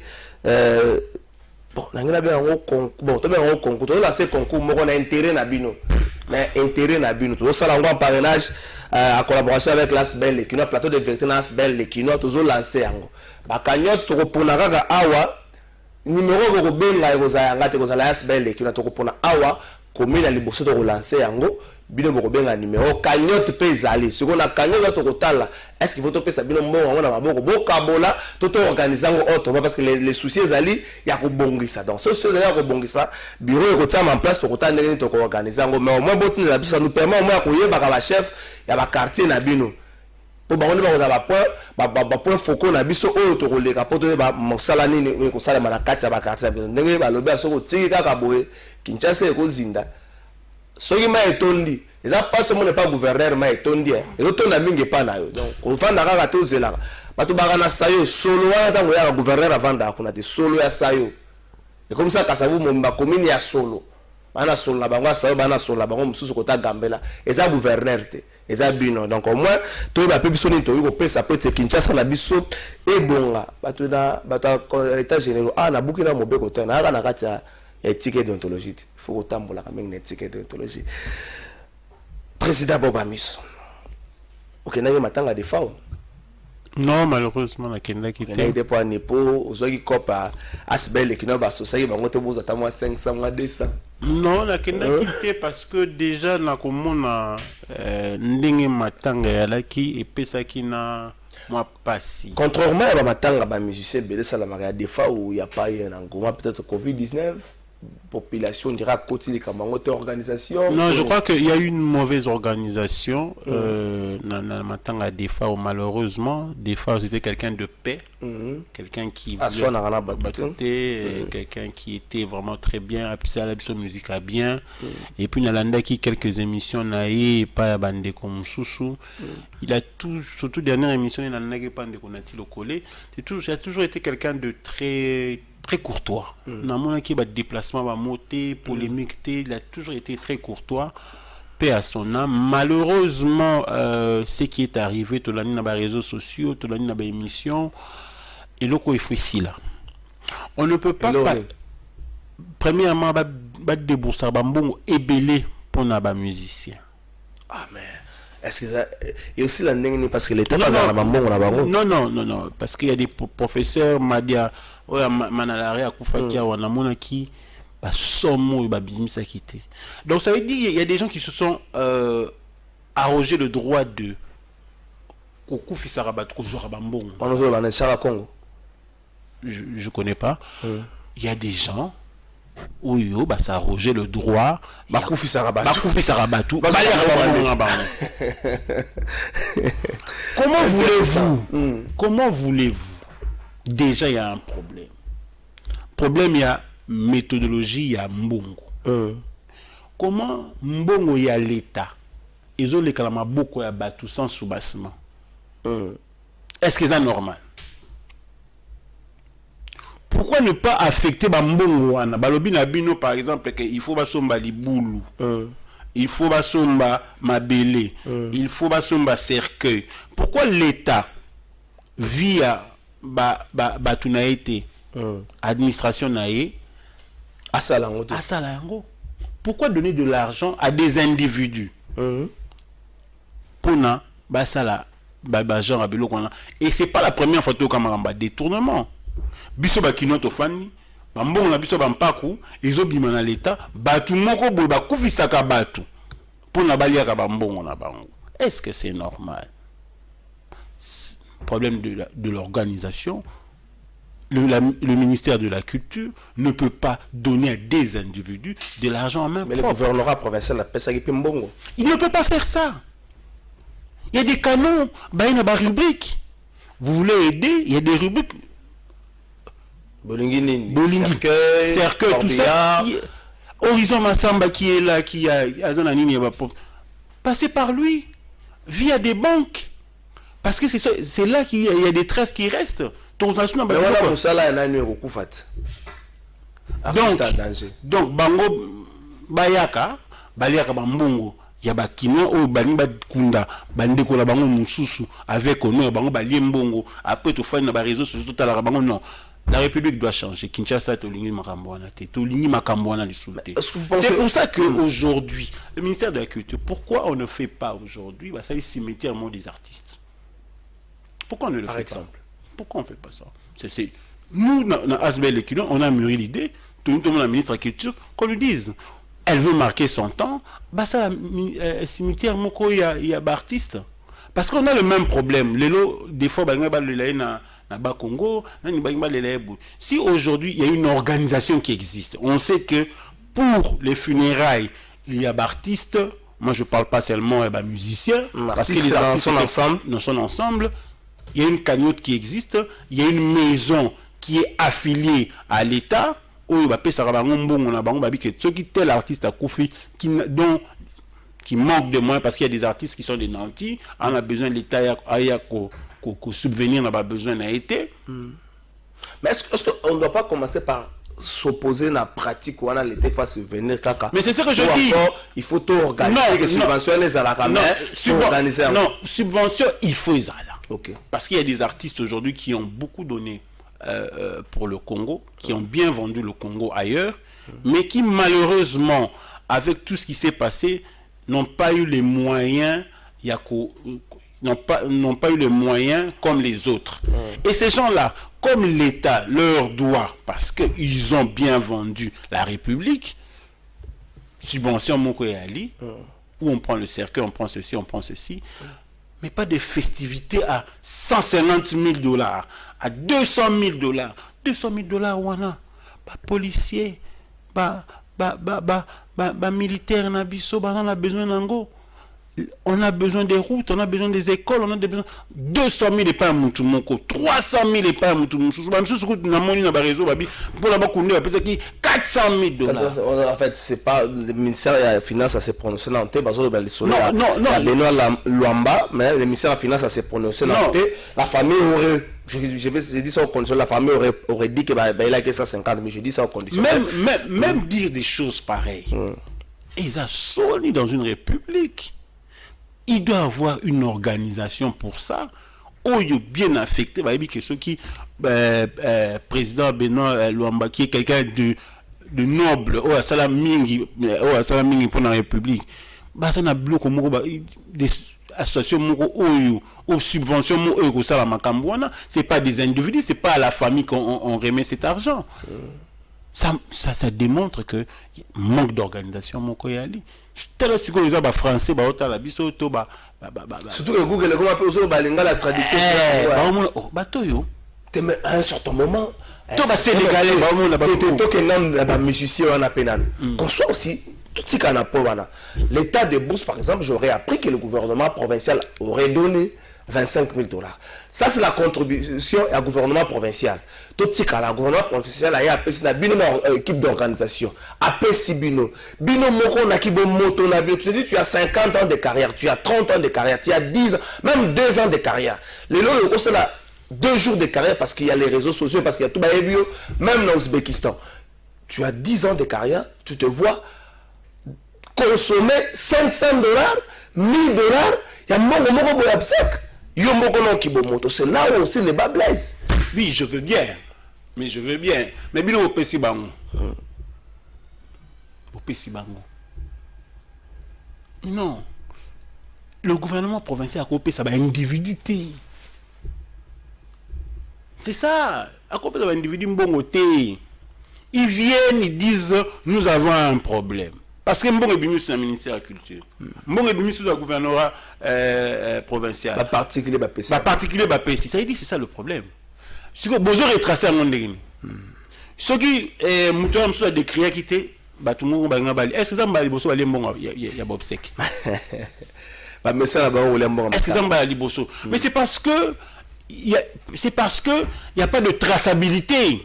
C: bon nangina be ngo bon to be ngo concours to lancer concours moko na intérêt na bino mais intérêt na bino to sala ngo en parrainage en collaboration avec l'Asbel et qui n'a plateau de vérité dans l'Asbel et qui n'a toujours lancé ango ba cagnotte to kopona kaka awa numéro ko benga ekozala ngate kozala Asbel et qui n'a to kopona awa commune liboso to relancer ango bino ko benga numéro cagnotte pe ezali siko na cagnotte to kotala est-ce qu'il faut to pesa bino mbongo na maboko bokabola to organiser ango autre parce que les soucis ezali ya ko bongisa donc ce souci ezali ya ko bongisa bureau ko tia en place to kotala ndenge to organiser ango mais au moins botin na biso nous permet au moins ko yeba ka ba chef ya ba quartier na bino po bango ba kozala ba point focaux na biso oyo to koleka po to ba mosala nini ko sala na kati ya ba quartier na bino ndenge ba lobi aso ko tiki kaka boye Kinshasa ko zinda soki ma etondi eza pas seulement pas gouverneur ma etondi ezotonda mingi pa na yo donc ofanda kaka to zelaka bato baka na sayo solo wana tango ya gouverneur avanda kuna te solo ya sayo et comme ça Kasavu momba commune ya solo bana solo na bango sayo bana solo na bango mususu kota gambela eza gouverneur te eza bino donc au moins to ba pe biso ni to ko pesa peut Kinshasa na biso e bonga bato na bato état général na bukina mobeko te na na kati ya éthique et déontologie. Il faut tambola quand même une éthique et déontologie. Président Bobamis. Ok, n'a pas matanga de faou.
D: Non, malheureusement, la Kenda qui
C: était. Il y a des points nipo, aux autres qui à Asbel qui n'a pas associé, mais on te pose à moi 500 mois 200.
D: Non, la Kenda qui était parce que déjà na komona ndenge matanga ya laki et pesa qui na moi pas si.
C: Contrairement à Matanga, les musiciens, ça la des fois où il n'y a pas eu un engouement, peut-être Covid-19, population dira côté les camarades organisation.
D: Non, je crois qu'il y a eu une mauvaise organisation. Dans Matanga, des fois, où, malheureusement, des fois, c'était quelqu'un de paix, quelqu'un qui quelqu'un qui était vraiment très bien, appuyé à la musique à bien. Et puis, Nalanda qui quelques émissions naïe, pas bandé comme Soussou. Il a tout, surtout dernière émission, il n'a pas de connaître le collé. Il a toujours été quelqu'un de très courtois. Dans mon équipe, le déplacement va monter, polémique, il a toujours été très courtois. Paix à son âme. Malheureusement, ce qui est arrivé, tout l'année dans les réseaux sociaux, tout l'année dans les émissions, et là, il faut ici là. On ne peut pas. Premièrement, débourser bon ébélé pour les musiciens.
C: Ah, mais. Est-ce que ça. Et aussi la n'est parce que l'État pas dans la
D: non, parce qu'il y a des professeurs, Madia, Manalare, Akoufakia, Wanamona qui sont bimisa quitté. Donc ça veut dire qu'il y a des gens qui se sont arrogés le droit de Koufi Sarabat, Kouzorabambon. Je connais pas. Il y a des gens. Oui, ça a arrogé le droit.
C: Bakoufi Sarabatou.
D: Comment voulez-vous déjà, il y a un problème. Problème, il y a méthodologie, il y a Mbongo. Comment Mbongo, il y a l'État. Ils ont les calama beaucoup à Batou sans soubassement. Est-ce que c'est normal? Pourquoi ne pas affecter Mbongo wana? Balobi na bino par exemple qu'il faut basomba liboulou. Il faut basomba mabele. Il faut basomba cercueil. Pourquoi l'État via batunaïté administration naïe asalango? Pourquoi donner de l'argent à des individus pour na basala genre à bilo qu'on a? Et c'est pas la première fois que camaramba détournement. Biso bakino to fani bambongo na biso bampaku ezobima na l'État batu moko boye bakufisaka batu pona baliaka bambongo na bango. Est-ce que c'est normal? Problème de l'organisation. Le ministère de la Culture ne peut pas donner à des individus de l'argent en main propre.
C: Mais le gouvernorat provincial a payé Mbongo.
D: Il ne peut pas faire ça. Il y a des canons, il y a des rubriques. Vous voulez aider, il y a des rubriques.
C: Bolingi,
D: cercueil, tout ça. Horizon Massamba qui est là, qui a passé par lui, via des banques. Parce que c'est là qu'il y a des traces qui restent. Donc, Bango Bayaka, Baliaka Bambongo, Yabakino, ou Baniba Kunda, Bandeko la Bango Moussousou, avec Ono, Bango Baliembongo, après tout faire dans les réseaux sociaux, tout à l'heure, Bango, non. La République doit changer. Kinshasa, Tolingi Makambouana, Tolingi Makambouana, c'est pour ça qu'aujourd'hui, le ministère de la Culture, pourquoi on ne fait pas aujourd'hui, ça y est, cimetière des artistes? Pourquoi on ne le fait pas? Pourquoi on ne fait pas ça? Nous, dans Asbel et on a mûri l'idée, tout le monde, la ministre de la Culture, qu'on lui dise, elle veut marquer son temps, ça, cimetière, il y a artistes. Parce qu'on a le même problème. Des fois, Congo, si aujourd'hui il y a une organisation qui existe, on sait que pour les funérailles, il y a artistes, moi je ne parle pas seulement des musiciens, parce que les artistes sont ensemble, il y a une cagnotte qui existe, il y a une maison qui est affiliée à l'État, où il va payer ceux qui tel artiste à Koufi, qui manque de moyens parce qu'il y a des artistes qui sont des nantis, on a besoin de l'État à subvenir, on n'a pas besoin d'un été.
C: Mais est-ce qu'on ne doit pas commencer par s'opposer à la pratique où on a l'État va subvenir caca?
D: Mais c'est ce que je dis.
C: Il faut tout organiser, que subventionner les alarmes.
D: Non, subvention, il faut les alarmes.
C: Okay.
D: Parce qu'il y a des artistes aujourd'hui qui ont beaucoup donné pour le Congo, qui ont bien vendu le Congo ailleurs, mais qui malheureusement, avec tout ce qui s'est passé, n'ont pas eu les moyens, n'ont pas eu les moyens comme les autres. Et ces gens-là, comme l'État leur doit, parce qu'ils ont bien vendu la République, subvention Moko et Ali, où on prend le cercueil, on prend ceci, mais pas de festivités à 150 000 $, à 200 000 $. 200 000 $, wana, pas policier, pas militaire, on a besoin d'ango. On a besoin des routes, on a besoin des écoles, on a besoin 200 000 et pas Moutoumoko, 300 000 et pas Moutoumoko. Pour la Bakoundé, on peut dire 400 000 $.
C: En fait, c'est pas le ministère des Finances à se prononcer dans le thé, parce que
D: non.
C: Benoît Luamba, mais le ministère des Finances à se prononcer dans le thé. La famille aurait, j'ai dit ça aux conditions, la famille aurait dit qu'il a que 150 000, j'ai dit ça aux conditions.
D: Même dire des choses pareilles, ils ont soli dans une république. Il doit avoir une organisation pour ça. Oh, il est bien affecté. Bah, que ceux qui, président Benoît Luamba, qui est quelqu'un de noble, oh, ça la mingi pour la République. Bah, ça n'a bloqué des associations, aux subventions, c'est pas des individus, c'est pas à la famille qu'on remet cet argent. Ça démontre que manque d'organisation, mon koyali. Surtout
C: que Google, comment on la traduction à un certain moment,
D: Sénégalais,
C: qu'on soit aussi, tout ce qu'on a pour l'état de bourse, par exemple, j'aurais appris que le gouvernement provincial aurait donné 25 000 $. Ça, c'est la contribution au gouvernement provincial. Tout ce que le gouvernement provincial a appelé une équipe d'organisation. Appelé Bino. Bino Moko, on a qui bon moto, tu te dis, tu as 50 ans de carrière, tu as 30 ans de carrière, tu as 10 ans, même 2 ans de carrière. Les lots, c'est là 2 jours de carrière parce qu'il y a les réseaux sociaux, parce qu'il y a tout le bio, même en Ouzbékistan. Tu as 10 ans de carrière, tu te vois consommer 500 $, 1000 $, il y a mon moko boy absec. C'est là où aussi les bas blessent.
D: Oui, je veux bien. Mais bien au Pessi Bango. Au Pessi Bango. Non. Le gouvernement provincial a coupé ça va individuité. C'est ça. A coupé ça va individu mbongoté. Ils viennent, ils disent nous avons un problème. Parce que Mbongo est venu sur le ministère de la Culture. Mbongo est venu sur le gouvernorat provincial.
C: La particulier Bapessi.
D: Ça veut dire c'est ça le problème. Si vous avez retracé un monde de Guinée. Ce qui est mouton sur des crières qui étaient, tout le monde va bali. Est-ce que ça m'a dit bosso aller Mbongo il y a Bob Sek.
C: Mais ça là-bas on Mbongo.
D: Est-ce que ça m'a dit bosso. Mais c'est parce que il y a pas de traçabilité.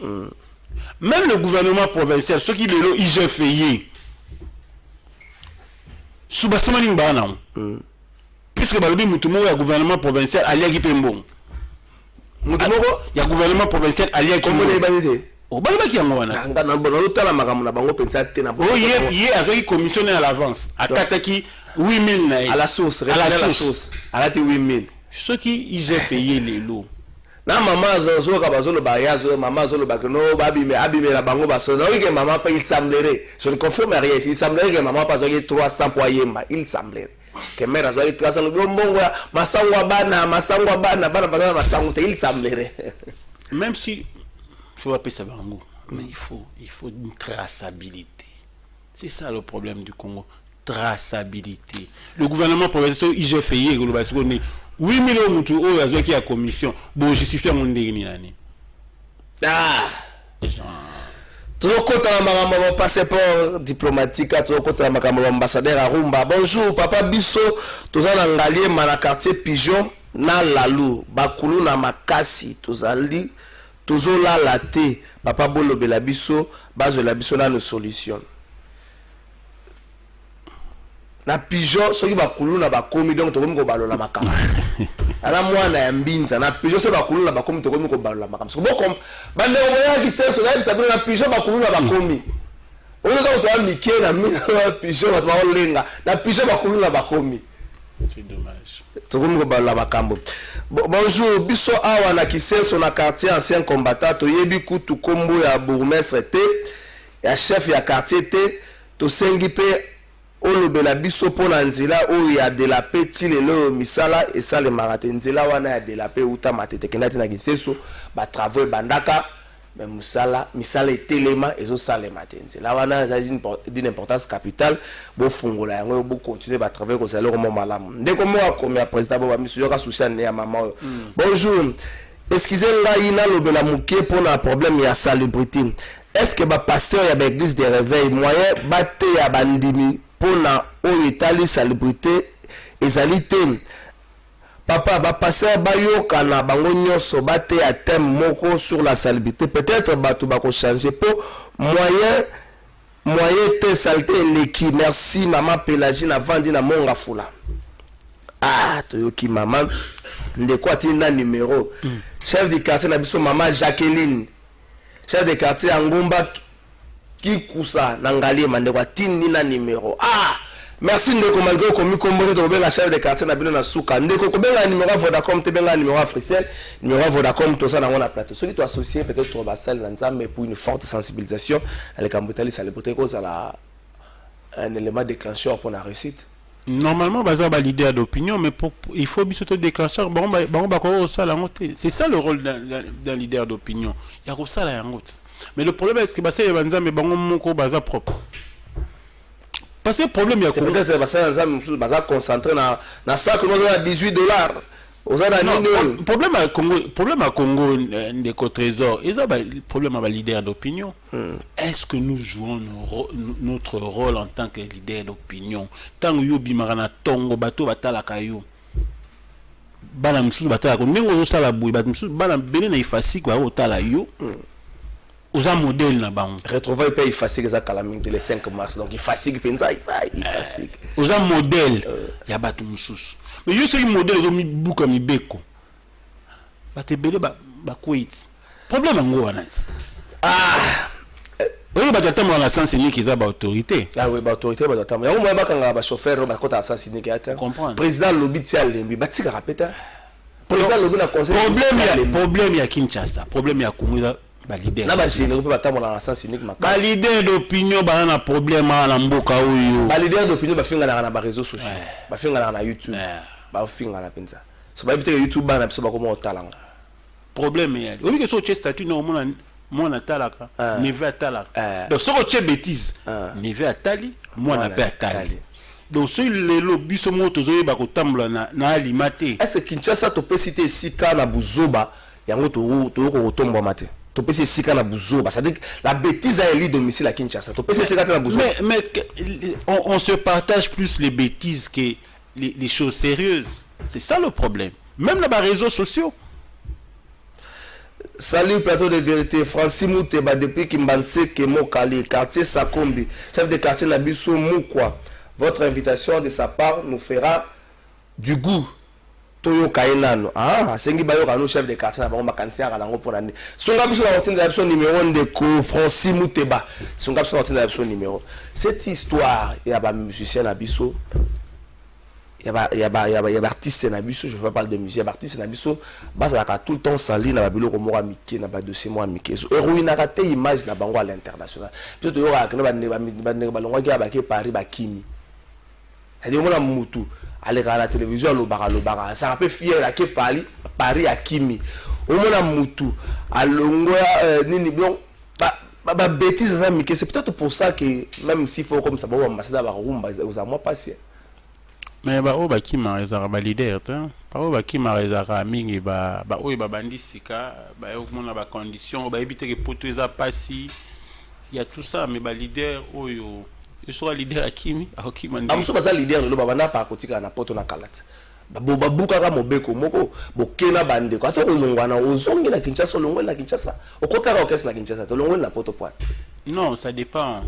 D: Même le gouvernement provincial, ceux qui le ils ont fait Soubassamani Mbana. Puisque le gouvernement provincial a lié Pembon. Il y a gouvernement provincial a lié Pembon. Il y a une commission à l'avance. À 8 000
C: à la source. À la 8 000.
D: Ceux qui ont payé les lots.
C: Na maman zo kabazolo bayazo maman zolo bakeno babi la bango basono que maman pas il semblerait je ne confirme rien il semblerait que maman pas 300 pour yemba il semblerait que mère azo 300 bongo masangwa bana il semblerait
D: même si faut appeler ça bango mais il faut une traçabilité. C'est ça le problème du Congo, traçabilité. Le gouvernement provincial il j'ai fait parce qu'on est 8 millions de gens qui a commission pour justifier mon déni.
C: Toujours content mon passeport diplomatique, toujours content mon ambassadeur à Rumba. Bonjour papa Bisso, tous en ngalier na quartier Pigeon na Lalou, Bakulu na Makasi, tous ali, toujours là la thé, papa Bolo Bela Bisso, base de la Bisso na nos solutions. Na Pigeon soki bakulu na bakomi donc tokomi ko balola makamba ala mwana ya mbinza na Pigeon so bakulu na bakomi tokomi ko balola makamba so bokom bande oya ki senso na bisa na Pigeon bakulu na bakomi oyo ka to amike na Pigeon ba to lenga na Pigeon bakulu na bakomi.
D: C'est dommage.
C: Tokomi ko balola makambo. Bonjour biso awa na kisenso na quartier ancien combattant to yebi kutu kombo ya bourgmestre te ya chef ya quartier te to sengi pe olobela biso pona nzela oyo ya de la petit lelo misala et ça le marathon nzela wana ya de la pe uta matete kenati na kiseso ba travaux bandaka mais misala etelema ezosalema te nzela wana ezali d'une importance capitale bofungola yango bocontinue batravaille kozala komo malamu ndeko moko akomi ya président bo bamisu yoka souci ne ya mama oyo bonjour excusez ngai nalobela moke mpona problème ya salubrité est-ce que bapasteur ya baéglise de réveil moyen bateya bandimi mpona oyo etali salubrité ezali te papa bapasteur bayokana bango nyonso bateya thème moko sur la salubrité peut-être bato bakochange po moyen te saleté eleki merci mama Pélagine avandi na monga fula toyoki mama ndeko atini na numéro chef de quartier na biso mama Jacqueline chef de quartier ya Ngumba Kikusa na Ngaliema ndeko atini na numéro merci ndeko malgré komi kombo to benga chef de quartier na bino na suka ndeko ko benga numéro Vodacom te benga numéro Africell numéro Vodacom to ça na on a plateau ceux qui sont associés peut-être au basal na nzambe pour une forte sensibilisation avec Kambutali ça le peut cause à un élément déclencheur pour la réussite.
D: Normalement baza ba leader d'opinion mais il faut bien se déclencher c'est ça le rôle d'un leader d'opinion il y a ça là mais le problème est que basa ya banza mais bango moko baza propre parce que le problème il y a
C: peut-être baza concentré na sac nous à $18
D: problème à Congo ndeko trésor ils ont problème à leader d'opinion est-ce que nous jouons notre rôle en tant que leader d'opinion tant que yobi marana tongo bato batala kayo bana msusu batala ko ndenge ozo sala boui bato msusu bana bene na ifasik ba otala yo oza modèle na bango
C: retrouvaille pays ifasik za kalaming le 5 mars donc ifasik penza ifasik
D: oza modèle ya bato msusu mais yo c'est modèle zo mi buka mi beko batebele ba kwit problème ngo wana oui batata na sens unique ils ont ba autorité
C: oui ba autorité batata yango moya bakanga ba chauffeur ba kota sens unique ata président lobby tia lembi batika rapeta président lobby na conseil
D: problème ya Kinshasa problème ya Kongo ba leader
C: na ba généraux ba tamola na sens unique makasi
D: ba leader d'opinion ba na problème na mboka oyo
C: ba leader d'opinion ba finga na ba réseaux sociaux ba finga na YouTube ba finga na penza so ba biteke YouTube ba na biso ba komo otalanga
D: problème ya obi ke so che statut no mona talaka neve atalaka donc so ko che bêtise neve atali mona pe atali donc so lelo biso moto zo ba ko tambola na alimate
C: est-ce que Kinshasa to pesite sika na buzoba yango to ko tombo mate to pesi sika na buzoba c'est-à-dire la bêtise a élu domicile à Kinshasa to pesi sika na buzoba
D: mais on se partage plus les bêtises que les choses sérieuses c'est ça le problème même dans les réseaux sociaux.
C: Salut plateau de vérité Francis Mouteba depuis Kimbanse Kemokali quartier Sakombi chef de quartier Nabiso Moukwa votre invitation de sa part nous fera du goût Toyo Kainano sengi bayo kanu chef de quartier na bango makanisi ala ngo pona ni songa biso na routine d'option numéro ndeko Francis Mouteba songa biso na routine d'option numéro cette histoire ya ba musicien na biso il y a artiste na biso je ne vais pas parler de musique artiste na biso basa ka tout le temps sali na babilo ko moko miki na ba dossier mo miki ruina ka te image na bango à l'international biso to yo ka no ba longwa ki ba ke Paris ba kimi hadi mo na mutu ale ka la télévision lo bara ça peut fier à ke Paris à kimi o mo na mutu alongwa nini bon ba bêtise ça miki c'est peut-être pour ça que même s'il faut comme ça ba ambassadeur ba rumba aux moi passer
D: mais ba o ba ki marezaka ba leader ta ba o ba ki marezaka mingi ba o ba bandisika ba yo mona ba condition ba éviter que poto eza pasi il y a tout ça mais ba leader oyo yo sera leader akimi akima ndi
C: amso ba za leader lo ba na pa kotika na poto na kalati ba buka ka mobeko moko bokena bande ko ata olongwana ozongi na Kinshasa olongwe na Kinshasa okota ka okesa na Kinshasa to olongwe na poto poate
D: non ça dépend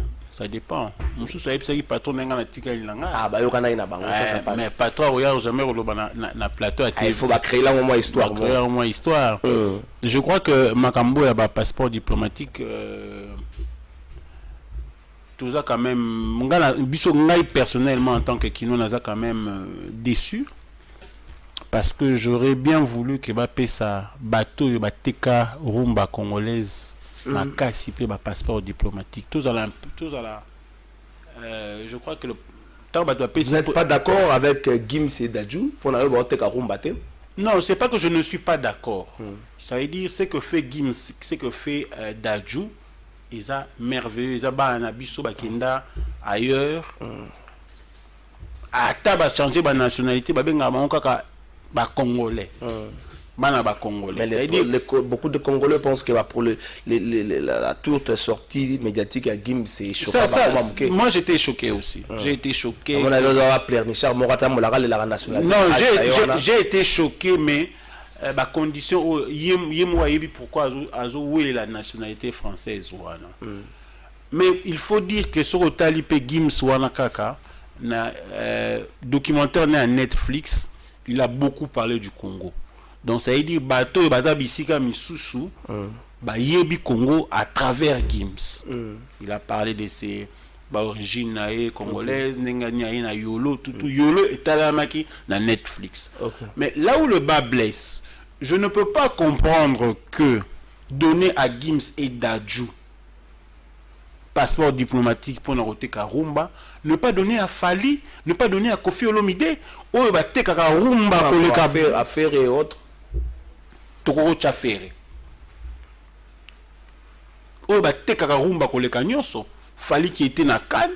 D: monsieur ça est patron na tika ilanga
C: ba yo kana ina bango ça passe
D: mais patron regarde jamais roloba na plateau
C: il faut créer là au moins
D: histoire je crois que Makambo a ba passeport diplomatique tout ça quand même ngana biso ngai personnellement en tant que kino naza quand même déçu parce que j'aurais bien voulu que ba pesa bateau yo bateka rumba congolaise makasi pe ba passeport diplomatique tous à la je crois que le temps ba doit
C: vous n'êtes pas d'accord avec Gim Sedadjou pour na ba teka rumba te
D: Non, c'est pas que je ne suis pas d'accord. Ça veut dire ce que fait Gims, ce que fait Dadju, ils a merveilleux, ils a banabiso bakenda ailleurs. Ata ba changer ba nationalité, ba benga ba kaka ba congolais. Congolais.
C: Beaucoup de Congolais pensent que pour la toute sortie médiatique à Gims, c'est choquant.
D: Moi j'étais choqué aussi. J'ai été choqué.
C: Non,
D: j'ai été choqué, mais la condition, pourquoi la nationalité française. Mais il faut dire que sur le Talipé Gims Kaka, documentaire à Netflix, il a beaucoup parlé du Congo. Donc ça veut dire bateau baza bisika misusu ba yebi Congo à travers Gims. Il a parlé de ses origines congolaises, na Yolo, tout Yolo est alamaki na Netflix. Mais là où le bas blesse, je ne peux pas comprendre que donner à Gims et Dadju passeport diplomatique pour n'arrêter Karumba, ne pas donner à Fali, ne pas donner à Kofi Olomide, ou ba te Karumba pour les
C: affaires et autres.
D: Toko Chafere. Oh, bah, Tekarumba Koleka Nyoso. Fali qui était na Cannes.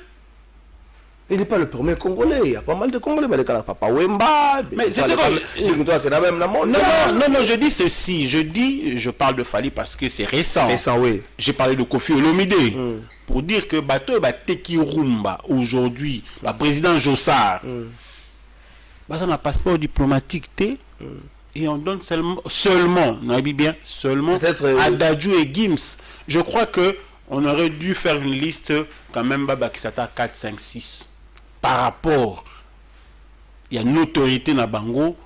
C: Il n'est pas le premier Congolais. Il y a pas mal de Congolais. Mais Papa Wemba.
D: Mais c'est ça. Non, je dis ceci. Je parle de Fali parce que c'est récent.
C: Oui.
D: J'ai parlé de Kofi Olomide. Pour dire que Bato Teki Rumba, aujourd'hui, le président Jossard, bah, ça n'a passeport diplomatique, et on donne seulement à Dadju et Gims. Je crois que on aurait dû faire une liste quand même Baba Kisata 4, 5, 6 par rapport. Il y a une autorité na Bango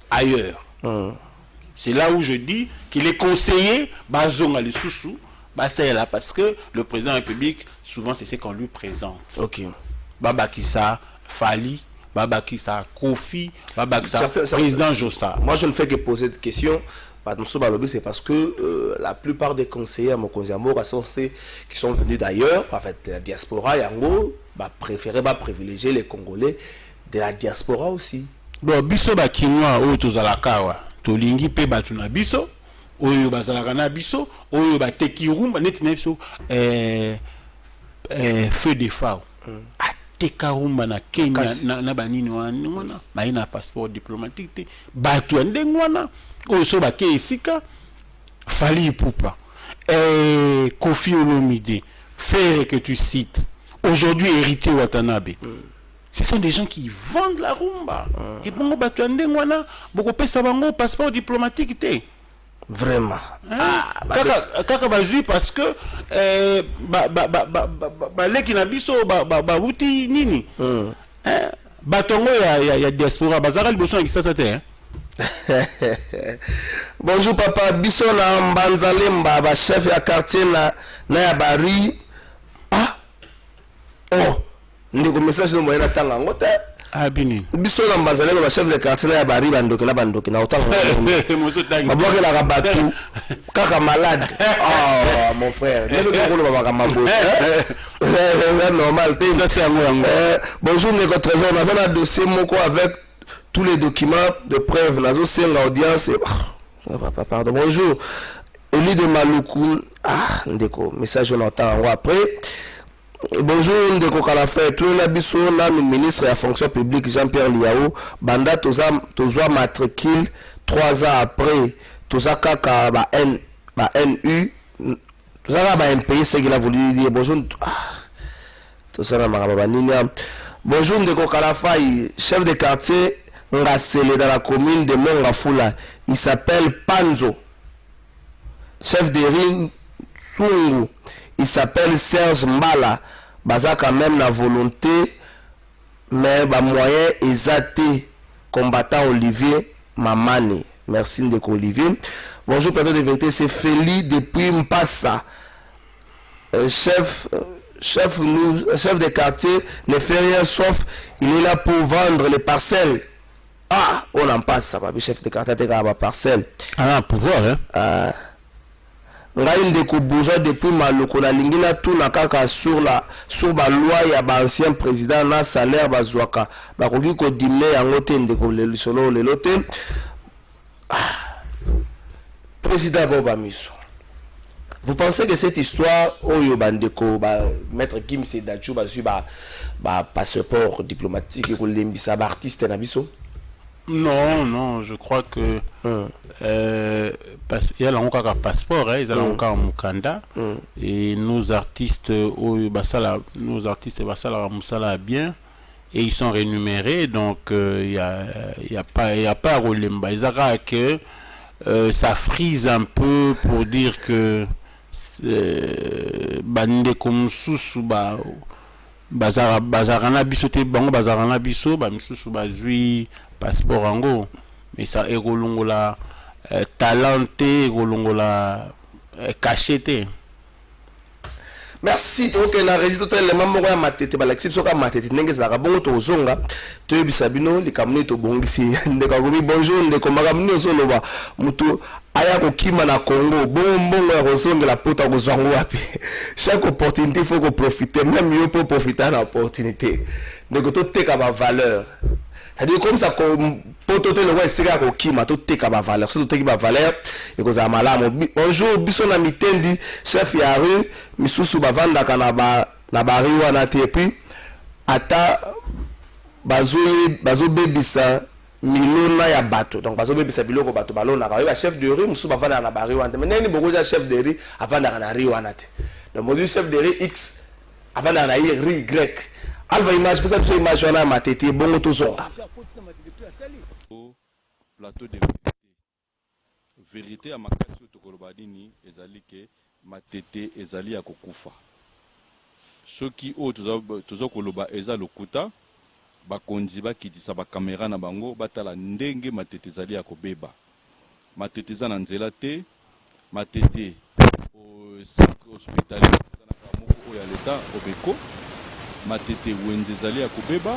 D: ailleurs. C'est là où je dis qu'il est conseillé Bazonga les Soussou, c'est là parce que le président de la République souvent c'est ce qu'on lui présente. Baba Kissa, Fali, Baba Kissa, Kofi, Baba Kissa, président Jossa.
C: Moi, je ne fais que poser des questions. C'est parce que la plupart des conseillers à Mokonziambo qui sont venus d'ailleurs, en fait, de la diaspora, Yango, préférer privilégier les Congolais de la diaspora aussi.
D: Bon, biso ba kinwa o tozalakawa, tolingi pe batuna biso, oyo bazalaka na biso, oyo ba tekirumba neti na biso feu de phare. Tekarumba na Kenya na banini wana na passeport diplomatique batu ndengwana oso ba ke esika Fali Ipupa Kofi Olomide Frère que tu cites aujourd'hui héritier Watanabe. Ce sont des gens qui vendent la rumba et bongo batu ndengwana boko pesa bango passeport diplomatique te.
C: Vraiment.
D: Kaka bazui parce que leki na biso wuti nini batongo ya diaspora bazaka liboso na kisasa te.
C: Bonjour papa, biso na Mbanzalemba ba chef ya quartier na ya bari. Ndiko message no moyena tanga ngote.
D: Bini.
C: Biso na Mbanzalemba ba chef de quartier na ya bari bandoki na otanga. Maboko la rabatu kaka malade. Oh mon frère, ne le pas baba mabo. C'est normal, ça c'est bonjour Nego Trésor, dans un dossier moko avec tous les documents de preuve, nazo senga audience. Pardon, bonjour. Eli de Maluku. Ndeko, message on entend après. Bonjour Ndeko Kalafa, tout le biso na ministre de la fonction publique Jean-Pierre Liao, banda tozwa matricule 3 ans après, toza kaka ba NU, toza ba MPI c'est qu'il a voulu dire bonjour. Toza na makaba nini. Bonjour Ndeko Kalafa, chef de quartier Ngasele dans la commune de Mongafula, il s'appelle Panzo. Chef de Ring Sungu, il s'appelle Serge Mbala. Baza quand même la volonté, mais ba moyen exacté. Combattant Olivier Mamani. Merci Ndeko Olivier. Bonjour plateau de vérité, c'est Feli depuis Mpassa. Chef de quartier ne fait rien sauf il est là pour vendre les parcelles. On en passe ça, chef de quartier a ma parcelle.
D: Pouvoir hein.
C: Ngai Ndeko bourgeois depuis Maloko na lingina tout na kaka sur ba loi ya ba ancien président na salaire bazwaka bakoki ko dimner yango te Ndeko le solo le lote. Président Boba Miso, vous pensez que cette histoire, Oyo Bandeko, Maître Kim Sedachou, passeport diplomatique, et artiste Nabiso?
D: Non, je crois que il y a encore un passeport, il y a encore un Mukanda, et nos artistes, nos artistes Musala bien, et ils sont rémunérés, donc il y a pas à Rolemba. Ils ont que ça frise un peu pour dire que bande comme sous bazarana biso te bango bazarana biso ba misusu bazui passeport ango, mais ça egolongola talenté egolongola cacheté.
C: Merci. Ok, na registre total le mambo ya matete ba l'exception ka matete ndenge za bongo to zonga to bisabino likamne to bongisi ndeka gomi bonjour ndeko makamni soloba mutu aya ko kima na Congo bongo ya kozonga la pota ko zwango wapi. Chaque opportunité faut qu'on profiter, même mieux pour profiter de l'opportunité. Ndeko to teka ba valeur. C'est-à-dire comme ça comme poto le ouais sika ko kima to teka ba valeur, so to teka ba valeur et ko za malamu. Un jour biso na mitendi chef ya rue misusu bavanda kana na bari wana te puis ata bazo bebisa milona ya bato, donc bazo bebisa biloko bato balona ka ba chef de rue misusu bavanda na bari wana mais nani boko ja chef de rue avanda na rue wana te. Le module chef de rue X avanda na rue Y. Alva image pour ça tu image wana matete bongo to zonga.
E: Plateau de vérité à makasi to kolobadini ezali ke matete ezali ya kokufa. Soki o tozo koloba eza lokuta bakonzi bakitisa ba kamera na bango batala ndenge matete ezali ya kobeba. Matete za na nzela te, matete au centre hospitalier na kamoko ya leta obeko, matete wenze ezali ya kobeba.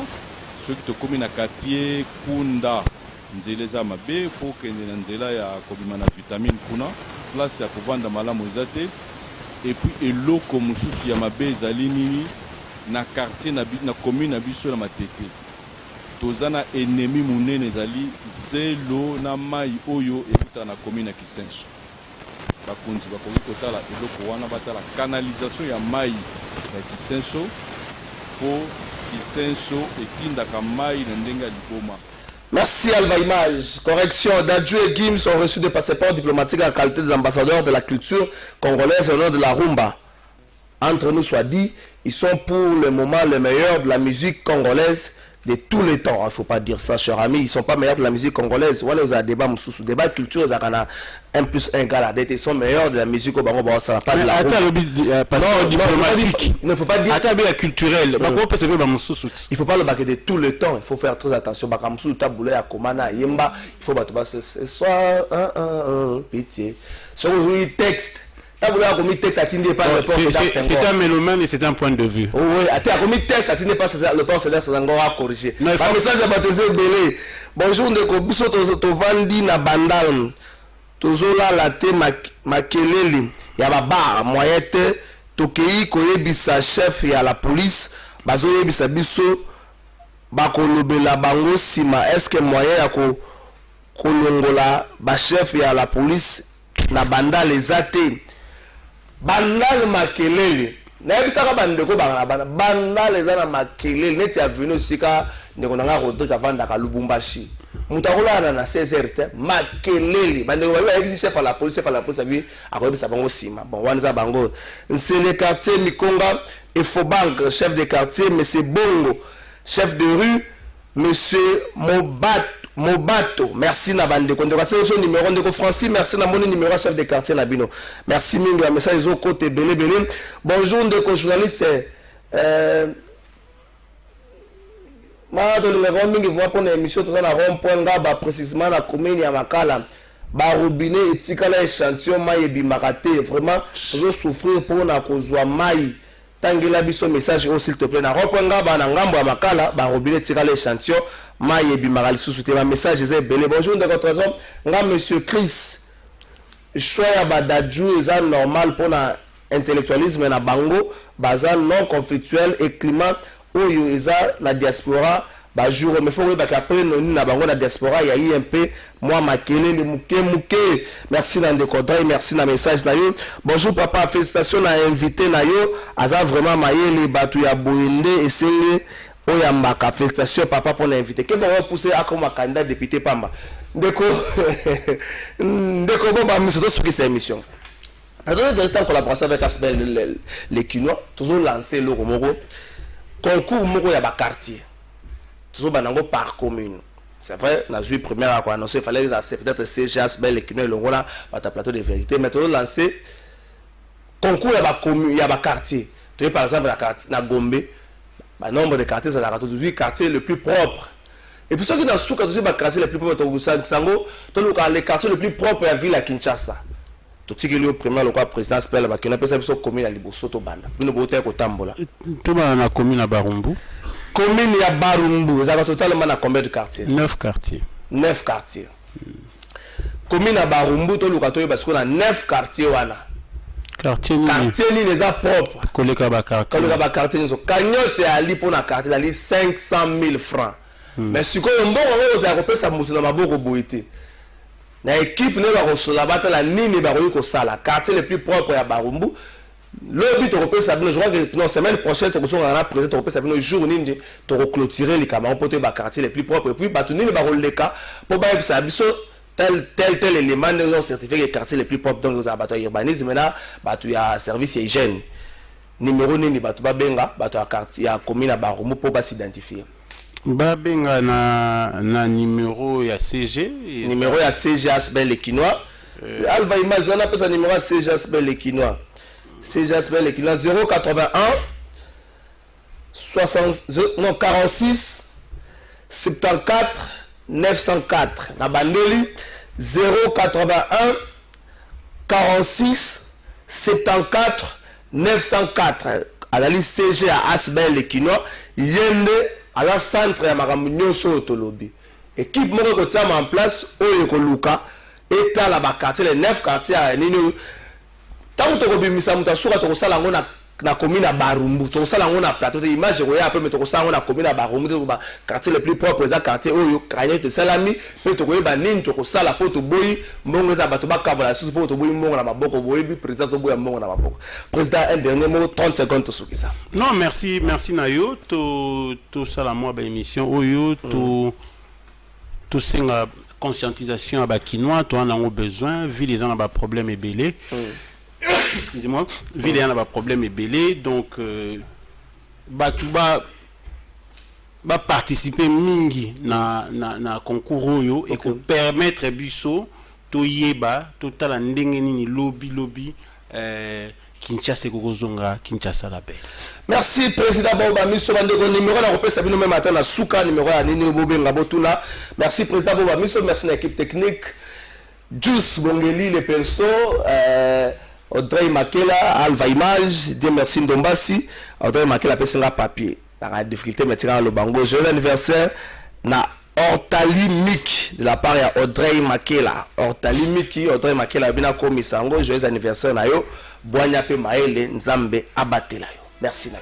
E: Soki tokomi na quartier Kunda nzela za mabe po kende na nzela ya kobima na vitamine kuna place ya kovanda malamu ezate. Et puis eloko mususu ya mabe ezali nini na quartier na commune na biso na matete tozana ennemi munene ezali zelo na mai oyo ekuta na commune na Kisenso. Bakonzi bakoki kotala eloko wana batala canalisation ya mai ya Kisenso po Kisenso etindaka mai na ndenge ya liboma.
C: Merci Alva Image. Correction, Dadju et Gims ont reçu des passeports diplomatiques en qualité des ambassadeurs de la culture congolaise au nom de la rumba. Entre nous soit dit, ils sont pour le moment les meilleurs de la musique congolaise de tous les temps. Il ne faut pas dire ça, cher ami. Ils ne sont pas meilleurs de la musique congolaise. Voilà, vous avez débat sous débat culture, ils ont 1 plus 1 égale à D. Ils sont meilleurs de la musique au Baron. Ça n'a pas de la diplomatique. Il ne faut pas dire.
D: Attends, bien culturel. Il
C: ne faut pas le baquer de tout le temps. Il faut faire très attention. Il faut ce soir, pitié. Sur le texte.
D: C'est un mélomane et c'est un point de vue.
C: Oui, le port c'est à corriger. Message à baptiser belé. Bonjour de Kobiso Tovandi na Bandal. Tozola la te makelele. Ya baba moyete tokei koyebisa chef ya la police. Bazo yebisa biso bakolobela bango sima. Est-ce que moyen ya kolongola ba chef ya la police na Bandal ezate? Bandal makelele na ebisaka bandeko bana bandal ezana makelele neti avenu sika ndeko nanga Rodrigue avanda ka Lubumbashi mutakola na 16h makelele bandeko ba ebisi chef à la police abi akoyebisa bango sima bon wanza bango c'est le quartier Mikonga et Fobank chef de quartier monsieur Bongo chef de rue monsieur Mobato, merci na bande ko ndeko tso numéro ndeko Francis, merci na mon numéro chef de quartier na bino. Merci mingi ya message zo côté belé. Bonjour ndeko journaliste ma de numéro mingi voix pour une émission to na rond-point ngaba précisément la commune ya Makala. Ba robinet etikala échantillon mai ebimaka te vraiment zo souffrir pour na kozwa mai. Tangela biso message au s'il te plaît na rond-point ngaba na ngambo ya Makala ba robinet etikala échantillon Maye Bimaral sous-souté ma message est belé. Bonjour de votre raison. Nga monsieur Chris. Choya badadju est normal pour na intellectualisme na bango, bazan non conflictuel et climat où eza la diaspora ba jour mais faut que après nous na bango na diaspora il y a eu un peu moi makele le muke merci na ndekondra merci na message na yo bonjour papa félicitations na invité na yo aza vraiment mayele batu ya boende esenge oyambaka félicitations papa pour l'invité que bon pousser à comme candidat député pamba ndeko ndeko bomba miso sur cette émission dans une véritable collaboration avec Asbel les Kinois toujours lancé le Romoro concours moko ya ba quartier toujours banango par commune. C'est vrai, on a joué première à quoi annoncer, il fallait peut-être CGS, Bel et Kino et Longola, à plateau de vérité. Mais on a lancé concours à la commune, il y a un quartier. Tu vois par exemple la Gombe, le nombre de quartiers, c'est la 8 quartiers les plus propres. Et puis ceux qui sont sous les quartiers les plus propres, les quartiers les plus propres de la ville à Kinshasa. Tout ce qui est le premier, le président Spell, qui n'a pas de commune à Libosoto Banda. Nous avons été au Tambola.
D: Tout le monde a commune à Barumbu.
C: Commune ya Barumbu, ça va totalement à combien de quartiers?
D: 9 quartiers.
C: 9 quartiers. Commune ya Barumbu, tout le quartier parce qu'on a 9 quartiers wana.
D: Quartier ni
C: les a propres.
D: Koleka ba quartier.
C: Koleka ba quartier nous cagnotte ali pour na quartier ali 500 000 francs. Mais si ko mbongo ngo za kopesa mutu na maboko boité. Na équipe ne ba kosola batala nini ba ko sala quartier le plus propre ya Barumbu. Le but européen, je crois que la semaine prochaine, tu vas présenter européen, le jour où tu vas clôturer les camarades pour les quartiers les plus propres. Et puis, tu vas les cas pour tel élément de certificat les quartiers les plus propres dans les abattoirs urbanisme. Maintenant, tu as service hygiène. Numéro nini, tu vas benga, tu as quartier, à commune à Barumu pour s'identifier.
D: Benga na numéro ya CG.
C: Numéro ya CG Asbel les Kinois. Alva Imaz, on appelle ça numéro CG Asbel les Kinois. C'est Jasper qui a 081 46 74 904. La bandeli 081 46 74 904. À la liste CG à Asbel et Kinois, yende à la centre ya makambo so tolobi. Équipe moko ko tsama en place oyo ko luka eta la ba quartier les 9 quartiers à nini. Tant que tu as mis na commune à Barumbu, tu as na plateau d'image, tu as na commune à Barumbu, quartier le plus propre, c'est quartier où tu as de salami, mais tu as banin, tu as la porte boy, mon za batuba kabala sous porte boy, mon na maboko boy, président Zoboy mon na maboko. Président, un dernier mot, 30 secondes tout ce ça.
D: Non, merci Nayo, tout ça la moi émission, oyo, tout c'est la conscientisation à Bakinois, tu en as besoin, vu les gens ont problème et belé. Excusez-moi, ville a un problème est belé, donc Batouba va participer mingi na concours yo et que permettre biso to yeba total ndenge nini lobby Kinshasa Kokozonga Kinshasa la belle.
C: Merci président Boba Miso Bandeko numéro na repère sabino même matin na souka numéro ya nini bobenga botuna. Merci président Boba Miso, merci à l'équipe technique Juice Bongeli les perso Audrey Makela, Alva Image, Dieu merci Ndombasi, Audrey Makela pèsera papier. La difficulté maintenant le bango. Joyeux anniversaire na Ortali Miki de la part de Audrey Makela. Ortali Miki, Audrey Makela bina komi sango. Joyeux anniversaire na yo. Boanya pe maele nzambe abatela yo. Merci na.